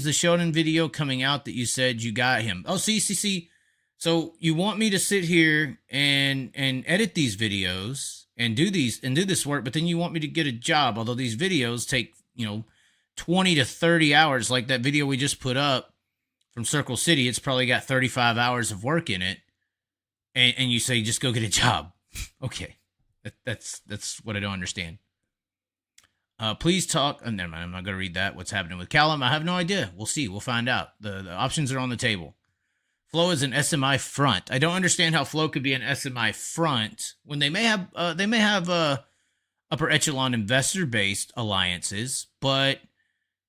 the Sheldon video coming out that you said you got him? Oh, see. So you want me to sit here and edit these videos and do this work, but then you want me to get a job, although these videos take, 20 to 30 hours, like that video we just put up from Circle City. It's probably got 35 hours of work in it. And you say, just go get a job. Okay. That's what I don't understand. Please talk. Oh, never mind. I'm not going to read that. What's happening with Callum? I have no idea. We'll see. We'll find out. The options are on the table. Flo is an SMI front. I don't understand how Flo could be an SMI front when they may have upper echelon investor-based alliances, but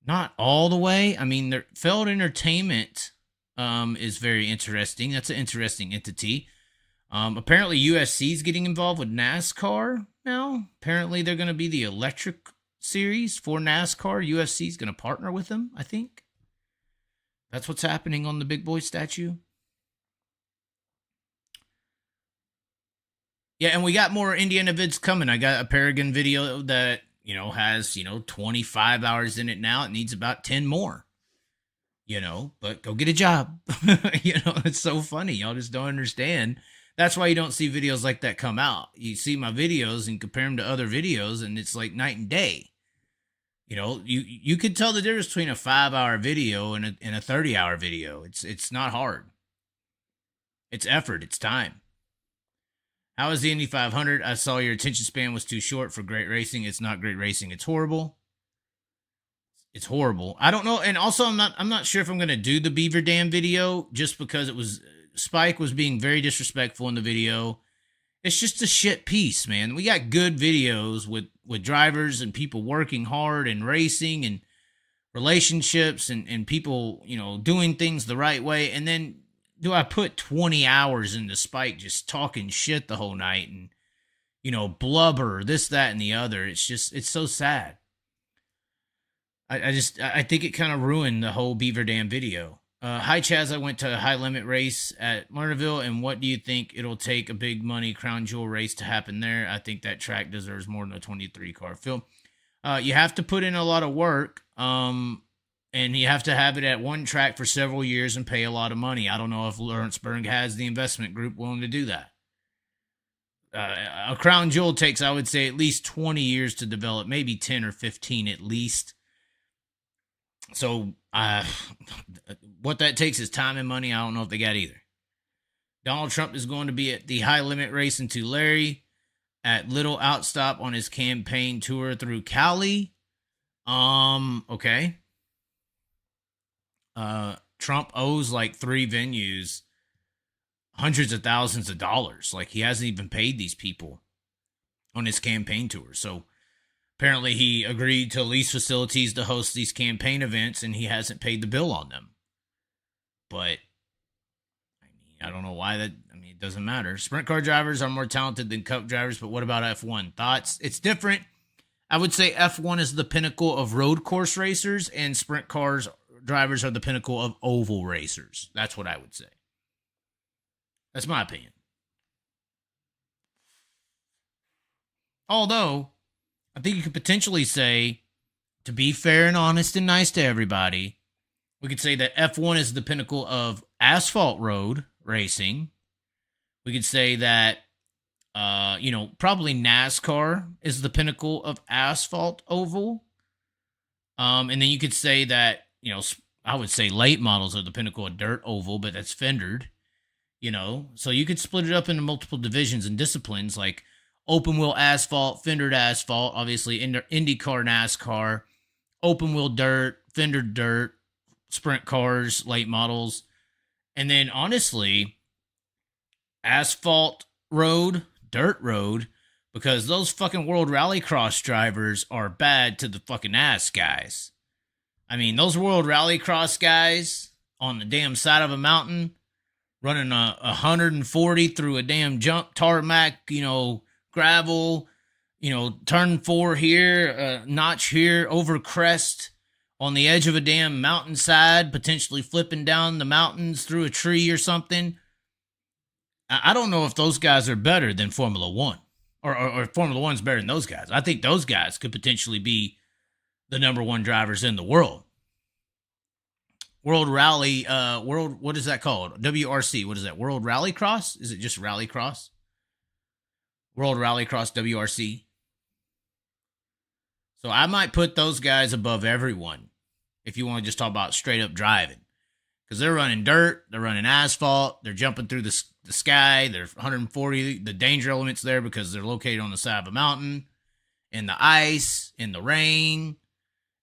not all the way. I mean, Feld Entertainment is very interesting. That's an interesting entity. Apparently, USC is getting involved with NASCAR now. Apparently, they're going to be the electric series for NASCAR. UFC is going to partner with them, I think. That's what's happening on the Big Boy statue. Yeah, and we got more Indiana vids coming. I got a Paragon video that, has, 25 hours in it now. It needs about 10 more. But go get a job. It's so funny. Y'all just don't understand. That's why you don't see videos like that come out. You see my videos and compare them to other videos, and it's like night and day. You could tell the difference between a 5-hour video and a 30-hour video. It's not hard. It's effort. It's time. How is the Indy 500? I saw your attention span was too short for great racing. It's not great racing. It's horrible. It's horrible. I don't know. And also, I'm not sure if I'm going to do the Beaver Dam video just because Spike was being very disrespectful in the video. It's just a shit piece, man. We got good videos with drivers and people working hard and racing and relationships and people, doing things the right way. And then do I put 20 hours into Spike just talking shit the whole night and, blubber, this, that, and the other. It's so sad. I think it kind of ruined the whole Beaver Dam video. Hi, Chaz. I went to a high limit race at Lernerville, and what do you think it'll take a big money crown jewel race to happen there? I think that track deserves more than a 23 car field. You have to put in a lot of work, and you have to have it at one track for several years and pay a lot of money. I don't know if Lawrenceburg has the investment group willing to do that. A crown jewel takes, I would say, at least 20 years to develop, maybe 10 or 15 at least. So what that takes is time and money. I don't know if they got either. Donald Trump is going to be at the high limit race in Tulare at Little Outstop on his campaign tour through Cali. Okay. Trump owes like 3 venues hundreds of thousands of dollars. Like, he hasn't even paid these people on his campaign tour. So apparently he agreed to lease facilities to host these campaign events, and he hasn't paid the bill on them. But I don't know why that. It doesn't matter. Sprint car drivers are more talented than cup drivers, but what about F1? Thoughts? It's different. I would say F1 is the pinnacle of road course racers, and sprint cars drivers are the pinnacle of oval racers. That's what I would say. That's my opinion. Although, I think you could potentially say, to be fair and honest and nice to everybody, we could say that F1 is the pinnacle of asphalt road racing. We could say that, probably NASCAR is the pinnacle of asphalt oval. And then you could say that, I would say late models are the pinnacle of dirt oval, but that's fendered, So you could split it up into multiple divisions and disciplines like open wheel asphalt, fendered asphalt, obviously IndyCar, NASCAR, open wheel dirt, fendered dirt, sprint cars, late models. And then honestly, asphalt road, dirt road, because those fucking World Rallycross drivers are bad to the fucking ass guys. Those World Rallycross guys on the damn side of a mountain, running 140 through a damn jump tarmac, gravel, turn 4 here, notch here, over crest, on the edge of a damn mountainside, potentially flipping down the mountains through a tree or something. I don't know if those guys are better than Formula One. or Formula One's better than those guys. I think those guys could potentially be the number one drivers in the world. World Rally, what is that called? WRC, what is that? World Rallycross? Is it just Rallycross? World Rallycross WRC. So I might put those guys above everyone if you want to just talk about straight up driving. Because they're running dirt, they're running asphalt, they're jumping through the sky, they're 140, the danger elements there because they're located on the side of a mountain, in the ice, in the rain.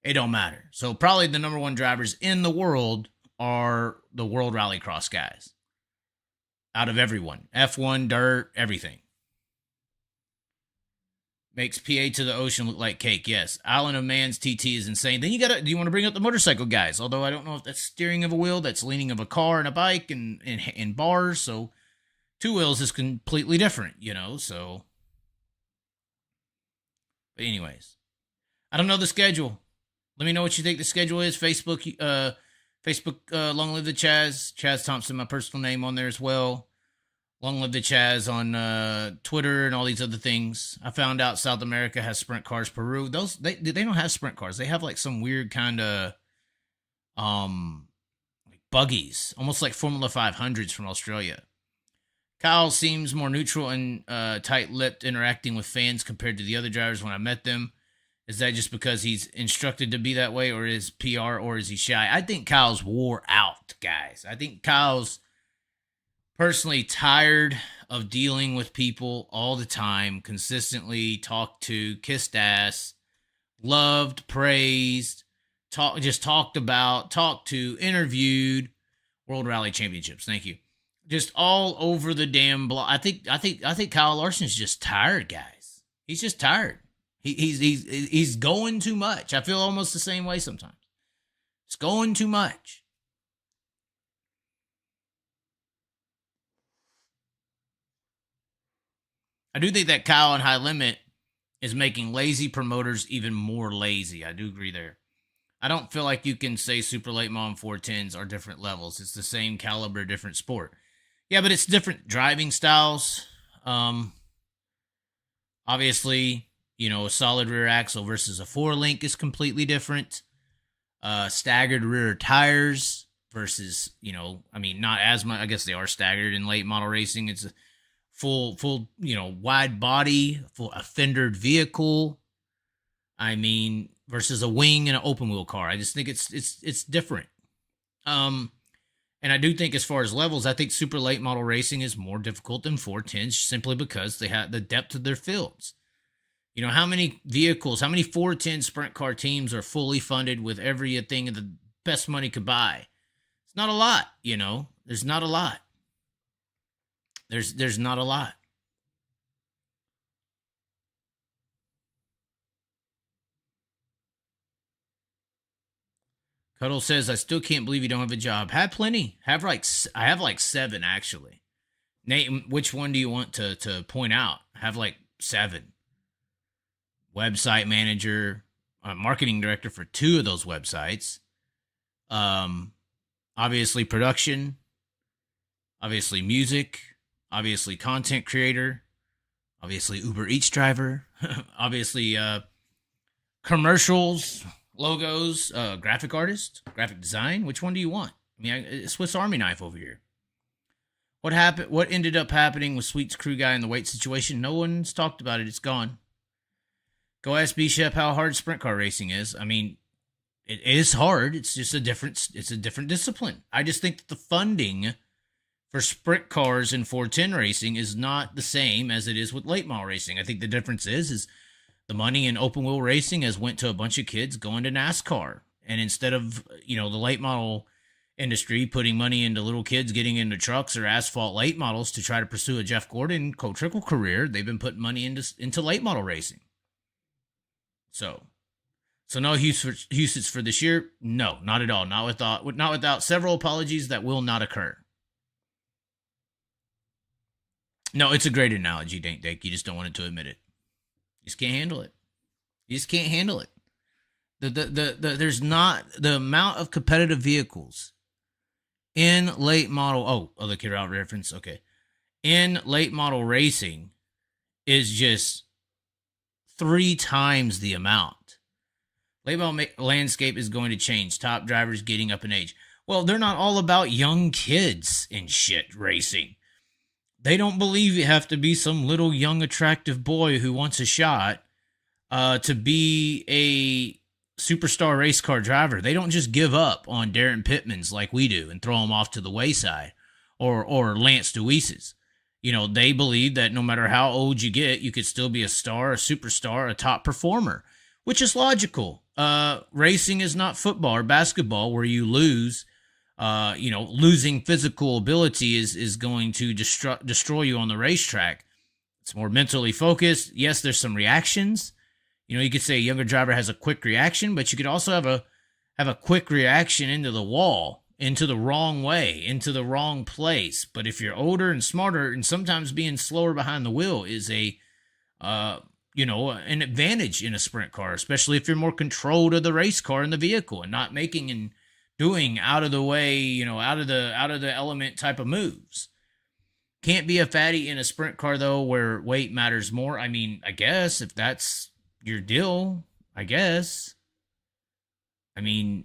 It don't matter. So probably the number one drivers in the world are the World Rallycross guys. Out of everyone. F1, dirt, everything. Makes PA to the ocean look like cake. Yes. Island of Man's TT is insane. Then do you want to bring up the motorcycle guys? Although I don't know if that's steering of a wheel, that's leaning of a car and a bike and bars. So two wheels is completely different, so. But anyways, I don't know the schedule. Let me know what you think the schedule is. Facebook, Long Live the Chaz. Chaz Thompson, my personal name on there as well. Long Live the Chaz on Twitter and all these other things. I found out South America has sprint cars. Peru, they don't have sprint cars. They have like some weird kind of like buggies, almost like Formula 500s from Australia. Kyle seems more neutral and tight-lipped interacting with fans compared to the other drivers when I met them. Is that just because he's instructed to be that way, or is PR, or is he shy? I think Kyle's wore out, guys. I think Kyle's personally tired of dealing with people all the time, consistently talked to, kissed ass, loved, praised, talked to, interviewed. World Rally Championships. Thank you. Just all over the damn block. I think Kyle Larson's just tired, guys. He's just tired. He's going too much. I feel almost the same way sometimes. It's going too much. I do think that Kyle and High Limit is making lazy promoters even more lazy. I do agree there. I don't feel like you can say Super Late Model 410s are different levels. It's the same caliber, different sport. Yeah, but it's different driving styles. Obviously, a solid rear axle versus a 4-link is completely different. Staggered rear tires versus, not as much. I guess they are staggered in late model racing. It's a full, wide body, a fendered vehicle. Versus a wing and an open wheel car. I just think it's different. And I do think as far as levels, I think super late model racing is more difficult than 410s simply because they have the depth of their fields. How many vehicles, how many 410 sprint car teams are fully funded with everything the best money could buy? It's not a lot, There's not a lot. There's not a lot. Cuddle says, I still can't believe you don't have a job. Have plenty. I have like 7, actually. Nate, which one do you want to point out? I have like 7. Website manager, marketing director for 2 of those websites. Obviously production. Obviously music. Obviously content creator. Obviously Uber Eats driver. Obviously commercials. Logos, graphic artist, graphic design. Which one do you want? Swiss Army knife over here. What happened? What ended up happening with Sweet's crew guy in the weight situation? No one's talked about it. It's gone. Go ask B-Shep how hard sprint car racing is. It is hard. It's just a different discipline. I just think that the funding for sprint cars in 410 racing is not the same as it is with late model racing. I think the difference is the money in open wheel racing has went to a bunch of kids going to NASCAR. And instead of, the late model industry putting money into little kids getting into trucks or asphalt late models to try to pursue a Jeff Gordon co-trickle career, they've been putting money into late model racing. So no Houston's for this year? No, not at all. Not without several apologies that will not occur. No, it's a great analogy, Dank Dank. You just don't want it to admit it. You just can't handle it. There's not the amount of competitive vehicles in late model. Oh, look here, out reference. Okay. In late model racing is just 3 times the amount. Late model landscape is going to change. Top drivers getting up in age. Well, they're not all about young kids and shit racing. They don't believe you have to be some little young attractive boy who wants a shot to be a superstar race car driver. They don't just give up on Darren Pittmans like we do and throw them off to the wayside, or Lance Deweese's. You know, they believe that no matter how old you get, you could still be a star, a superstar, a top performer, which is logical. Racing is not football or basketball where you lose. Losing physical ability is going to destroy you on the racetrack. It's more mentally focused. Yes, there's some reactions. You know, you could say a younger driver has a quick reaction, but you could also have a quick reaction into the wall, into the wrong way, into the wrong place. But if you're older and smarter, and sometimes being slower behind the wheel is an advantage in a sprint car, especially if you're more controlled of the race car and the vehicle and not making and doing out of the way, out of the element type of moves. Can't be a fatty in a sprint car though, where weight matters more. I mean, I guess if that's your deal, I guess. I mean,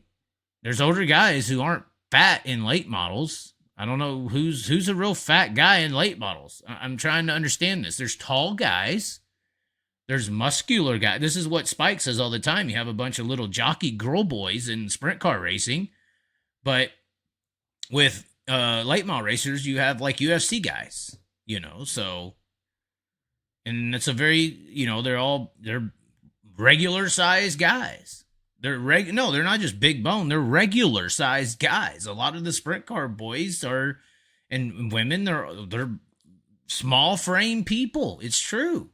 there's older guys who aren't fat in late models. I don't know who's a real fat guy in late models. I'm trying to understand this. There's tall guys. There's muscular guys. This is what Spike says all the time. You have a bunch of little jockey girl boys in sprint car racing. But with late model racers, you have like UFC guys, so. And it's a very, they're regular sized guys. They're not just big bone. They're regular sized guys. A lot of the sprint car boys and women, they're small frame people. It's true.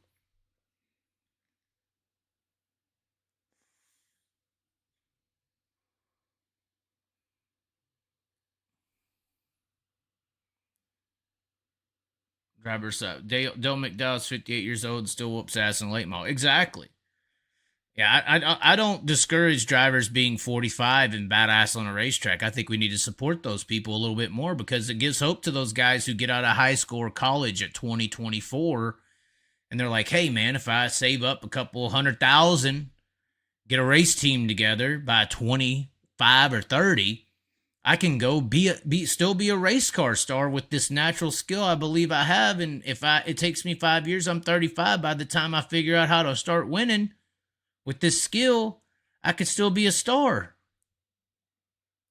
Drivers up. Dale McDowell's 58 years old and still whoops ass in late model. Exactly. Yeah, I don't discourage drivers being 45 and badass on a racetrack. I think we need to support those people a little bit more because it gives hope to those guys who get out of high school or college at 2024 and they're like, hey man, if I save up a couple $100,000, get a race team together by 25 or 30, I can go still be a race car star with this natural skill I believe I have. And if it takes me 5 years, I'm 35. By the time I figure out how to start winning with this skill, I could still be a star.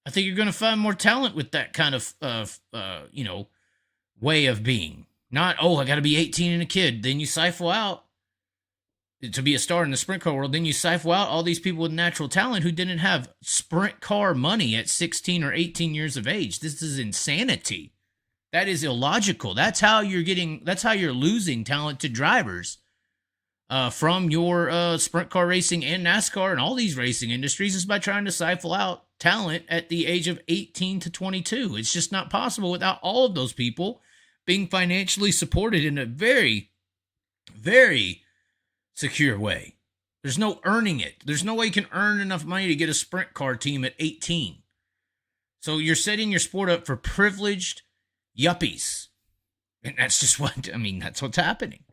I think you're going to find more talent with that kind of, way of being. Not, I got to be 18 and a kid. Then you siphon out to be a star in the sprint car world. Then you siphon out all these people with natural talent who didn't have sprint car money at 16 or 18 years of age. This is insanity. That is illogical. That's how you're losing talented drivers from your sprint car racing and NASCAR and all these racing industries is by trying to siphon out talent at the age of 18 to 22. It's just not possible without all of those people being financially supported in a very, very secure way. There's no earning it. There's no way you can earn enough money to get a sprint car team at 18. So you're setting your sport up for privileged yuppies. And that's just that's what's happening.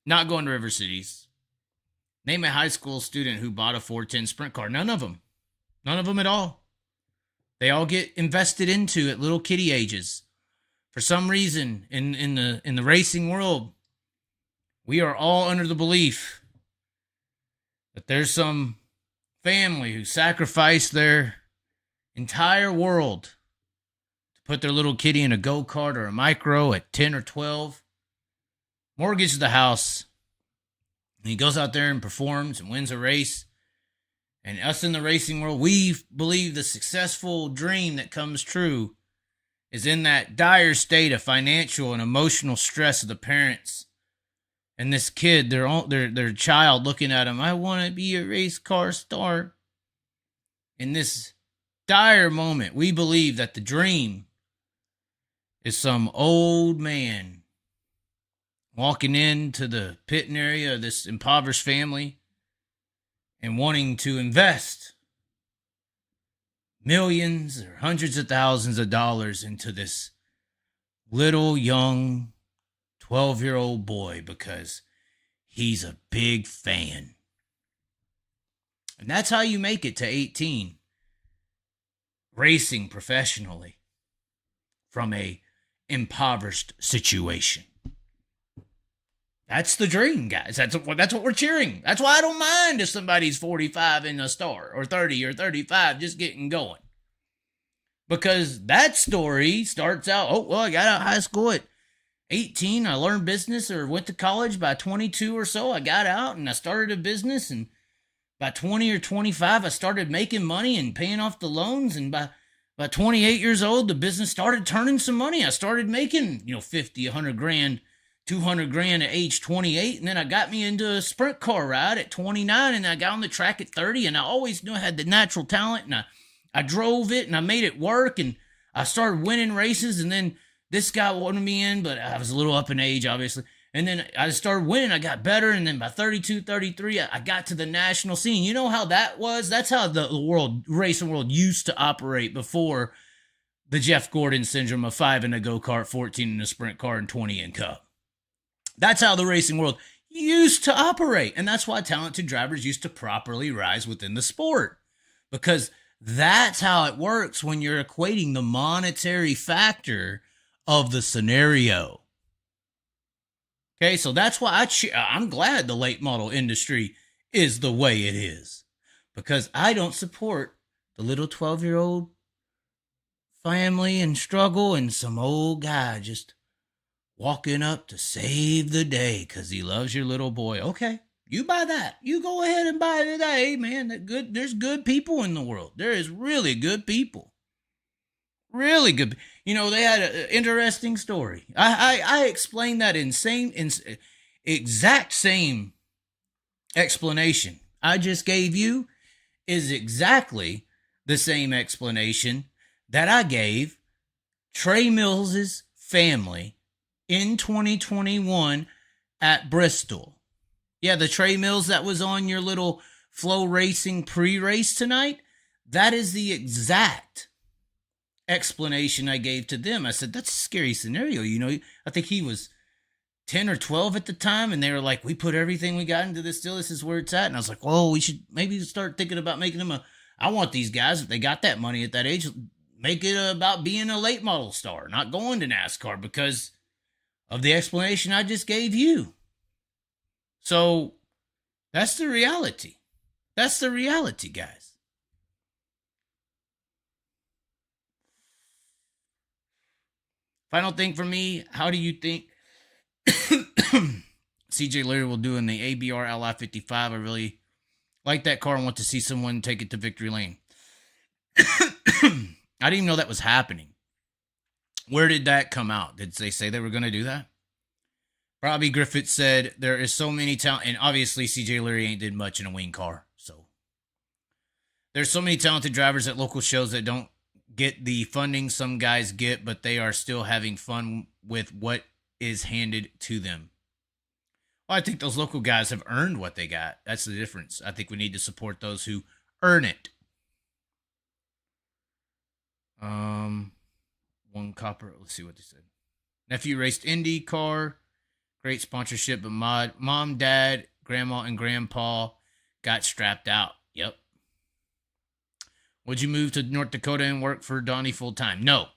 Not going to River Cities. Name a high school student who bought a 410 sprint car. None of them. None of them at all. They all get invested into at little kiddie ages. For some reason, in the racing world, we are all under the belief that there's some family who sacrificed their entire world to put their little kiddie in a go-kart or a micro at 10 or 12, mortgages the house, and he goes out there and performs and wins a race. And us in the racing world, we believe the successful dream that comes true is in that dire state of financial and emotional stress of the parents. And this kid, their child looking at him, I want to be a race car star. In this dire moment, we believe that the dream is some old man walking into the pitting area of this impoverished family and wanting to invest millions or hundreds of thousands of dollars into this little young 12-year-old boy because he's a big fan. And that's how you make it to 18, racing professionally from a impoverished situation. That's the dream, guys. That's what we're cheering. That's why I don't mind if somebody's 45 in a star or 30 or 35 just getting going. Because that story starts out, oh, well, I got out of high school at 18. I learned business or went to college by 22 or so. I got out and I started a business. And by 20 or 25, I started making money and paying off the loans. And by 28 years old, the business started turning some money. I started making, 50, 100 grand, 200 grand at age 28. And then I got me into a sprint car ride at 29. And I got on the track at 30. And I always knew I had the natural talent. And I drove it and I made it work. And I started winning races. And then this guy wanted me in, but I was a little up in age, obviously. And then I started winning. I got better. And then by 32, 33, I got to the national scene. You know how that was? That's how the racing world used to operate before the Jeff Gordon syndrome of 5 in a go-kart, 14 in a sprint car, and 20 in cup. That's how the racing world used to operate. And that's why talented drivers used to properly rise within the sport. Because that's how it works when you're equating the monetary factor of the scenario. Okay, so that's why I'm glad the late model industry is the way it is. Because I don't support the little 12-year-old family and struggle and some old guy just walking up to save the day because he loves your little boy. Okay, you buy that. You go ahead and buy it today, man. There's good people in the world. There is really good people. Really good. They had an interesting story. I explained that exact same explanation I just gave you is exactly the same explanation that I gave Trey Mills's family in 2021 at Bristol. Yeah, the Trey Mills that was on your little Flow Racing pre-race tonight, that is the exact explanation I gave to them. I said, that's a scary scenario. I think he was 10 or 12 at the time, and they were like, we put everything we got into this deal. This is where it's at. And I was like, well, we should maybe start thinking about making them I want these guys, if they got that money at that age, make it about being a late model star, not going to NASCAR because of the explanation I just gave you. So that's the reality. That's the reality, guys. Final thing for me, how do you think CJ Leary will do in the ABR LI-55? I really like that car and want to see someone take it to victory lane. I didn't even know that was happening. Where did that come out? Did they say they were going to do that? Robbie Griffith said there is so many talent, and obviously CJ Leary ain't did much in a wing car. So there's so many talented drivers at local shows that don't get the funding some guys get, but they are still having fun with what is handed to them. Well, I think those local guys have earned what they got. That's the difference. I think we need to support those who earn it. One copper. Let's see what they said. Nephew raced IndyCar. Great sponsorship, but mom, dad, grandma, and grandpa got strapped out. Yep. Would you move to North Dakota and work for Donnie full time? No.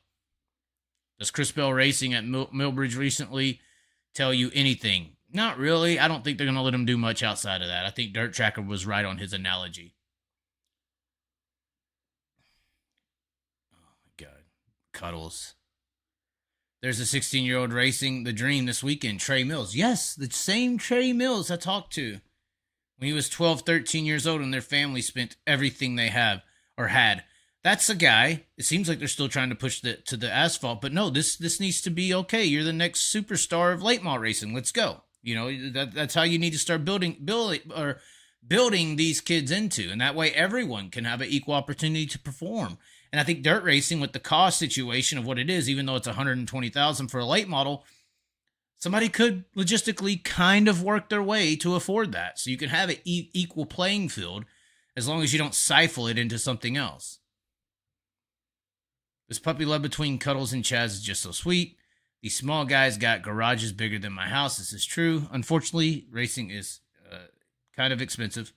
Does Chris Bell Racing at Millbridge recently tell you anything? Not really. I don't think they're going to let him do much outside of that. I think Dirt Tracker was right on his analogy. Oh, my God. Cuddles. There's a 16-year-old racing the dream this weekend, Trey Mills. Yes, the same Trey Mills I talked to when he was 12, 13 years old and their family spent everything they have or had. That's a guy. It seems like they're still trying to push to the asphalt, but no, this needs to be okay. You're the next superstar of late model racing. Let's go. That's how you need to start building these kids into, and that way everyone can have an equal opportunity to perform. And I think dirt racing, with the cost situation of what it is, even though it's $120,000 for a late model, somebody could logistically kind of work their way to afford that. So you can have an equal playing field as long as you don't stifle it into something else. This puppy love between Cuddles and Chaz is just so sweet. These small guys got garages bigger than my house. This is true. Unfortunately, racing is kind of expensive.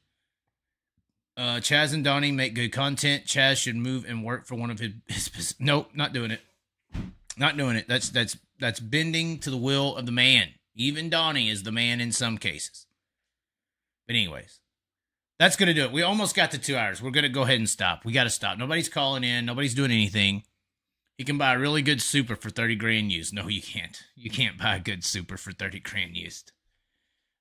Chaz and Donnie make good content. Chaz should move and work for one of his nope, not doing it. Not doing it. That's bending to the will of the man. Even Donnie is the man in some cases. But anyways, that's going to do it. We almost got to 2 hours. We're going to go ahead and stop. We got to stop. Nobody's calling in. Nobody's doing anything. You can buy a really good super for 30 grand used. No, you can't. You can't buy a good super for 30 grand used.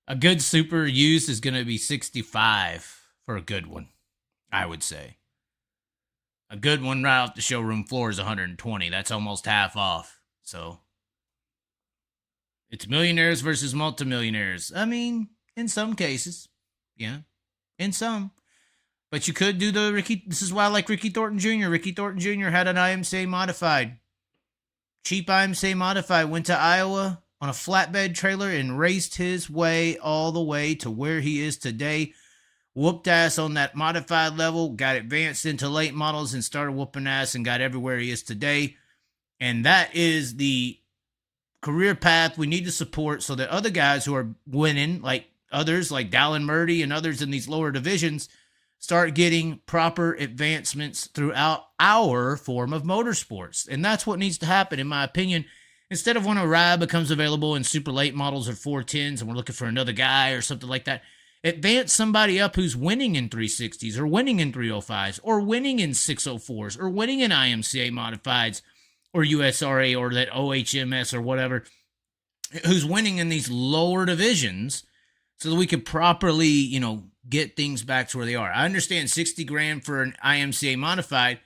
A good super used is going to be 65 for a good one, I would say. A good one right off the showroom floor is 120. That's almost half off. So it's millionaires versus multimillionaires. I mean, in some cases, yeah, in some. But you could do the Ricky. This is why I like Ricky Thornton Jr. Ricky Thornton Jr. had an IMCA modified. Cheap IMCA modified. Went to Iowa on a flatbed trailer and raced his way all the way to where he is today. Whooped ass on that modified level. Got advanced into late models and started whooping ass and got everywhere he is today. And that is the career path we need to support so that other guys who are winning, like others like Dallin Murdy and others in these lower divisions, start getting proper advancements throughout our form of motorsports. And that's what needs to happen, in my opinion. Instead of when a ride becomes available in super late models or 410s and we're looking for another guy or something like that, advance somebody up who's winning in 360s or winning in 305s or winning in 604s or winning in IMCA modifieds or USRA or that OHMS or whatever, who's winning in these lower divisions so that we could properly, get things back to where they are. I understand 60 grand for an IMCA modified,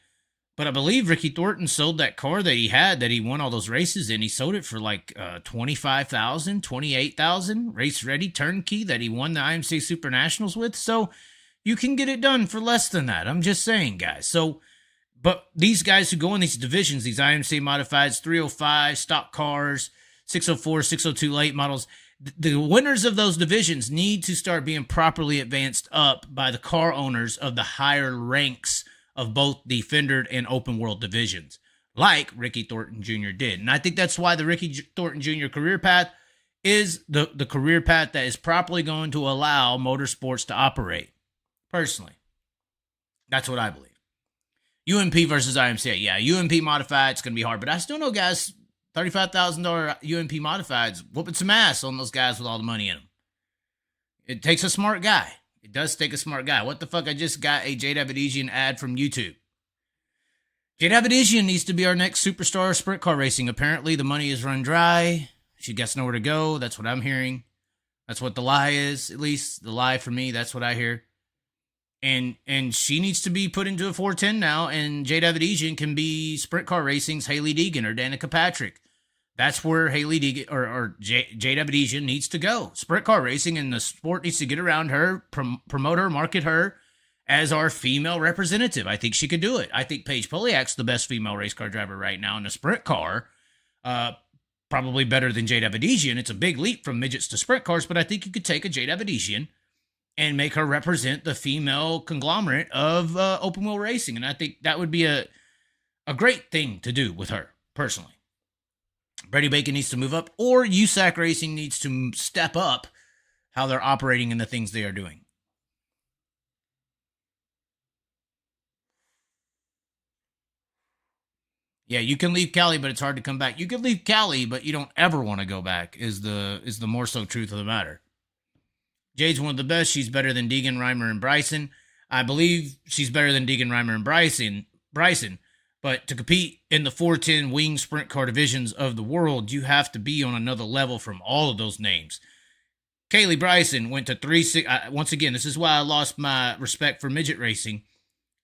but I believe Ricky Thornton sold that car that he had that he won all those races in. He sold it for like $25,000, $28,000, race ready turnkey that he won the IMCA Super Nationals with. So you can get it done for less than that. I'm just saying, guys. So, but these guys who go in these divisions, these IMCA modifieds, 305 stock cars, 604, 602 late models, the winners of those divisions need to start being properly advanced up by the car owners of the higher ranks of both the fendered and open world divisions, like Ricky Thornton Jr. did. And I think that's why the Ricky Thornton Jr. career path is the career path that is properly going to allow motorsports to operate. Personally, that's what I believe. UMP versus IMCA. Yeah, UMP modified, it's going to be hard, but I still know guys, $35,000 UMP modifieds, whooping some ass on those guys with all the money in them. It takes a smart guy. It does take a smart guy. What the fuck? I just got a J. Davidesian ad from YouTube. J. Davidesian needs to be our next superstar of sprint car racing. Apparently, the money is run dry. She gets nowhere to go. That's what I'm hearing. That's what the lie is, at least. The lie for me, that's what I hear. And she needs to be put into a 410 now, and J. Davidesian can be sprint car racing's Haley Deegan or Danica Patrick. That's where Haley Deegan or J. Davidesian needs to go. Sprint car racing, and the sport needs to get around her, promote her, market her as our female representative. I think she could do it. I think Paige Poliak's the best female race car driver right now in a sprint car. Probably better than J. Davidesian. It's a big leap from midgets to sprint cars, but I think you could take a J. Davidesian and make her represent the female conglomerate of open wheel racing. And I think that would be a great thing to do with her, personally. Brady Bacon needs to move up, or USAC Racing needs to step up how they're operating and the things they are doing. Yeah, you can leave Cali, but it's hard to come back. You can leave Cali, but you don't ever want to go back, is the more so truth of the matter. Jade's one of the best. She's better than Deegan, Reimer, and Bryson. I believe she's better than Deegan, Reimer, and Bryson. But to compete in the 410 wing sprint car divisions of the world, you have to be on another level from all of those names. Kaylee Bryson went to 360. Once again, this is why I lost my respect for midget racing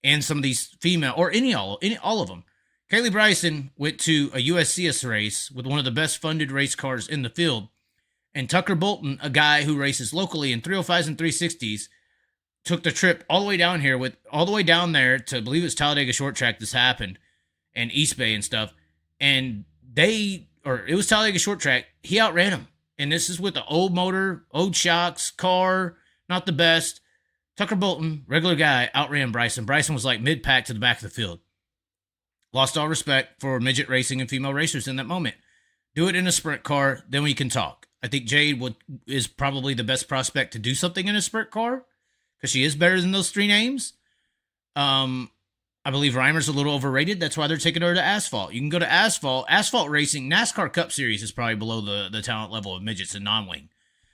and some of these female, or all of them. Kaylee Bryson went to a USCS race with one of the best funded race cars in the field. And Tucker Bolton, a guy who races locally in 305s and 360s, took the trip all the way down here all the way down there to, I believe it's Talladega Short Track this happened, and East Bay and stuff. And it was Talladega Short Track. He outran him. And this is with the old motor, old shocks, car, not the best. Tucker Bolton, regular guy, outran Bryson. Bryson was like mid-pack to the back of the field. Lost all respect for midget racing and female racers in that moment. Do it in a sprint car, then we can talk. I think Jade is probably the best prospect to do something in a sprint car because she is better than those three names. I believe Reimer's a little overrated. That's why they're taking her to asphalt. You can go to asphalt. Asphalt racing, NASCAR Cup Series is probably below the talent level of midgets and non-wing.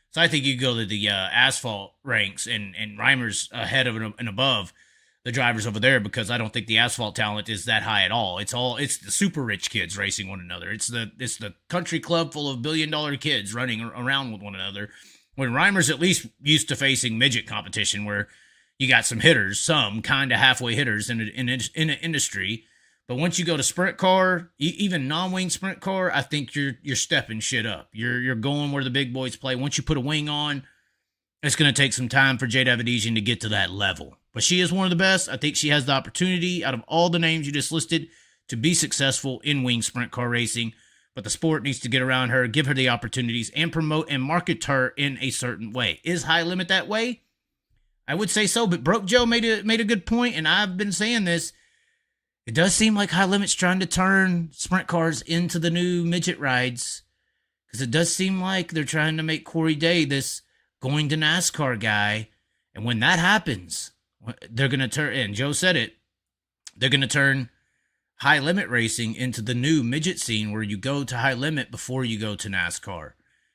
So I think you go to the asphalt ranks, and Reimer's ahead of and above the drivers over there because I don't think the asphalt talent is that high at all. It's the super rich kids racing one another. It's the country club full of $1 billion kids running around with one another. When Reimer's at least used to facing midget competition where you got some hitters, some kind of halfway hitters in an industry. But once you go to sprint car, even non-wing sprint car, I think you're stepping shit up. You're going where the big boys play. Once you put a wing on, it's going to take some time for Jade Avedisian to get to that level. But she is one of the best. I think she has the opportunity out of all the names you just listed to be successful in wing sprint car racing. But the sport needs to get around her, give her the opportunities, and promote and market her in a certain way. Is High Limit that way? I would say so, but Broke Joe made a good point, and I've been saying this. It does seem like High Limit's trying to turn sprint cars into the new midget rides, because it does seem like they're trying to make Corey Day this going to NASCAR guy, and when that happens, they're going to turn, and Joe said it, they're going to turn High Limit racing into the new midget scene where you go to High Limit before you go to NASCAR.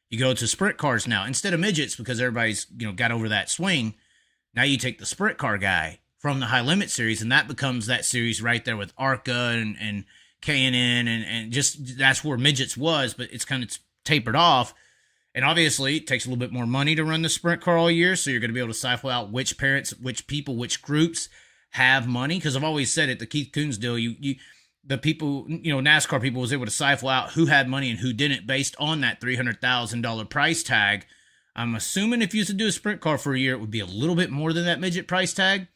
You go to sprint cars now, instead of midgets, because everybody's got over that swing. Now you take the sprint car guy from the High Limit series, and that becomes that series right there with ARCA and K&N, and just that's where midgets was, but it's kind of tapered off. And obviously, it takes a little bit more money to run the sprint car all year, so you're going to be able to siphon out which parents, which people, which groups have money. Because I've always said it, the Keith Coons deal, the people, NASCAR people was able to siphon out who had money and who didn't based on that $300,000 price tag. I'm assuming if you used to do a sprint car for a year, it would be a little bit more than that midget price tag.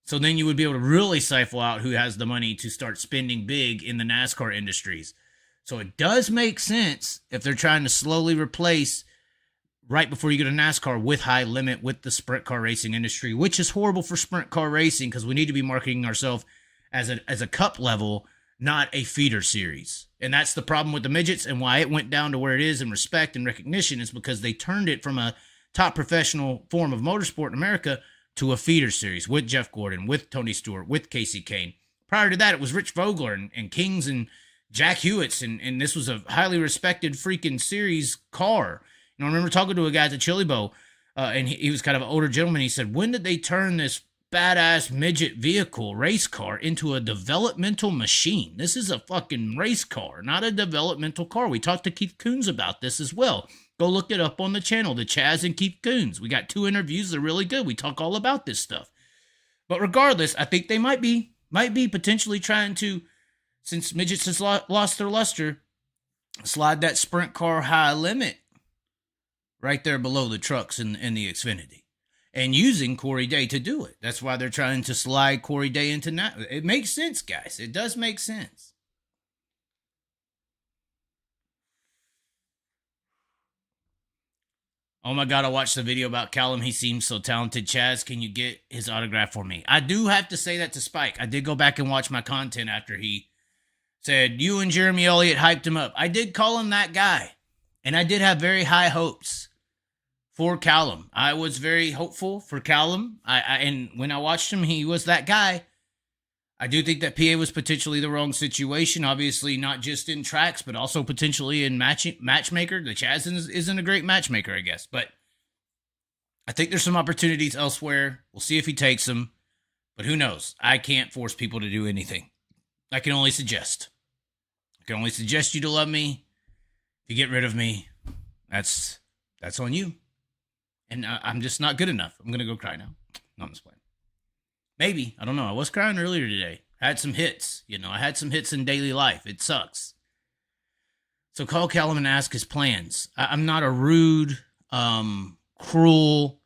So then you would be able to really siphon out who has the money to start spending big in the NASCAR industries. So it does make sense if they're trying to slowly replace right before you go to NASCAR with High Limit with the sprint car racing industry, which is horrible for sprint car racing because we need to be marketing ourselves as a cup level, not a feeder series. And that's the problem with the midgets, and why it went down to where it is in respect and recognition is because they turned it from a top professional form of motorsport in America to a feeder series with Jeff Gordon, with Tony Stewart, with Casey Kane. Prior to that, it was Rich Vogler and Kings and Jack Hewitts, and this was a highly respected freaking series car. I remember talking to a guy at the Chili Bowl, and he was kind of an older gentleman. He said, when did they turn this badass midget vehicle race car into a developmental machine? This is a fucking race car, not a developmental car. We talked to Keith Coons about this as well. Go look it up on the channel, the Chaz and Keith Coons. We got 2 interviews. They're really good. We talk all about this stuff. But regardless, I think they might be potentially trying to, since midgets has lost their luster, slide that sprint car High Limit right there below the trucks and the Xfinity. And using Corey Day to do it. That's why they're trying to slide Corey Day into that. It makes sense, guys. It does make sense. Oh my God, I watched the video about Callum. He seems so talented. Chaz, can you get his autograph for me? I do have to say that to Spike. I did go back and watch my content after he said, you and Jeremy Elliott hyped him up. I did call him that guy. And I did have very high hopes for Callum. I was very hopeful for Callum. And when I watched him, he was that guy. I do think that PA was potentially the wrong situation. Obviously, not just in tracks, but also potentially in matchmaker. The Chaz isn't a great matchmaker, I guess. But I think there's some opportunities elsewhere. We'll see if he takes them. But who knows? I can't force people to do anything. I can only suggest. I can only suggest you to love me. If you get rid of me, that's on you. And I'm just not good enough. I'm going to go cry now. No, I'm just playing. Maybe. I don't know. I was crying earlier today. I had some hits. I had some hits in daily life. It sucks. So call Callum and ask his plans. I'm not a rude, cruel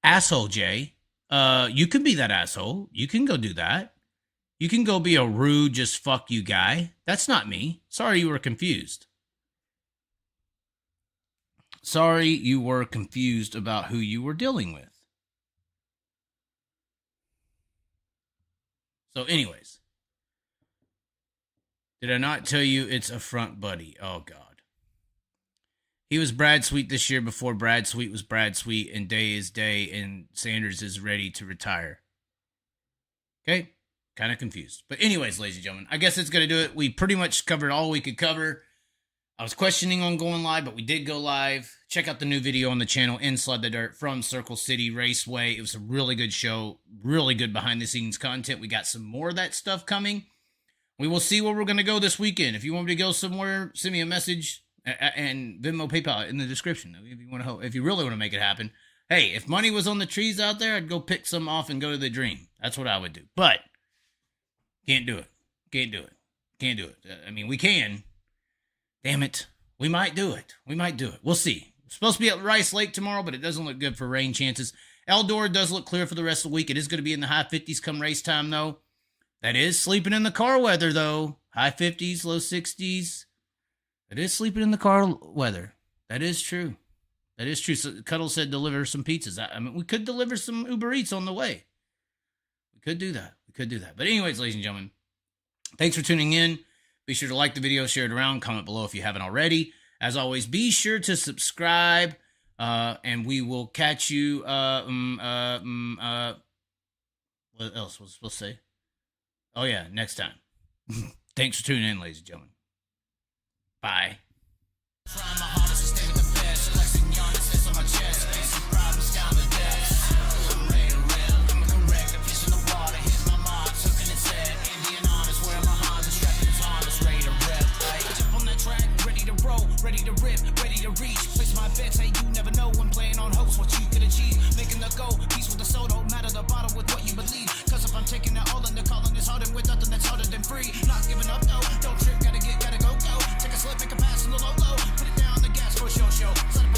asshole, Jay. You can be that asshole. You can go do that. You can go be a rude, just fuck you guy. That's not me. Sorry you were confused. Sorry you were confused about who you were dealing with. So anyways, Did I not tell you it's a front buddy? Oh, God. He was Brad Sweet this year before Brad Sweet was Brad Sweet, and Day is Day, and Sanders is ready to retire. Okay? Kind of confused. But anyways, ladies and gentlemen, I guess it's going to do it. We pretty much covered all we could cover. I was questioning on going live, but we did go live. Check out the new video on the channel, Inside the Dirt from Circle City Raceway. It was a really good show, really good behind-the-scenes content. We got some more of that stuff coming. We will see where we're going to go this weekend. If you want me to go somewhere, send me a message and Venmo, PayPal in the description. If you really want to make it happen. Hey, if money was on the trees out there, I'd go pick some off and go to the dream. That's what I would do. But can't do it. Can't do it. Can't do it. I mean, we can. Damn it. We might do it. We might do it. We'll see. It's supposed to be at Rice Lake tomorrow, but it doesn't look good for rain chances. Eldora does look clear for the rest of the week. It is going to be in the high 50s come race time, though. That is sleeping in the car weather, though. High 50s, low 60s. It is sleeping in the car weather. That is true. That is true. So Cuddle said deliver some pizzas. I mean, we could deliver some Uber Eats on the way. We could do that. We could do that. But anyways, ladies and gentlemen, thanks for tuning in. Be sure to like the video, share it around, comment below if you haven't already. As always, be sure to subscribe, and we will catch you. What else was I supposed to say? Oh, yeah, next time. Thanks for tuning in, ladies and gentlemen. Bye. Ready to rip, ready to reach. Place my bets, hey, you never know when playing on hopes what you could achieve. Making the goal, peace with the soul, don't matter the bottom with what you believe. Cause if I'm taking it all in, the calling is harder with nothing that's harder than free. Not giving up, no, don't trip, gotta go. Take a slip, make a pass in the low. Put it down the gas for show.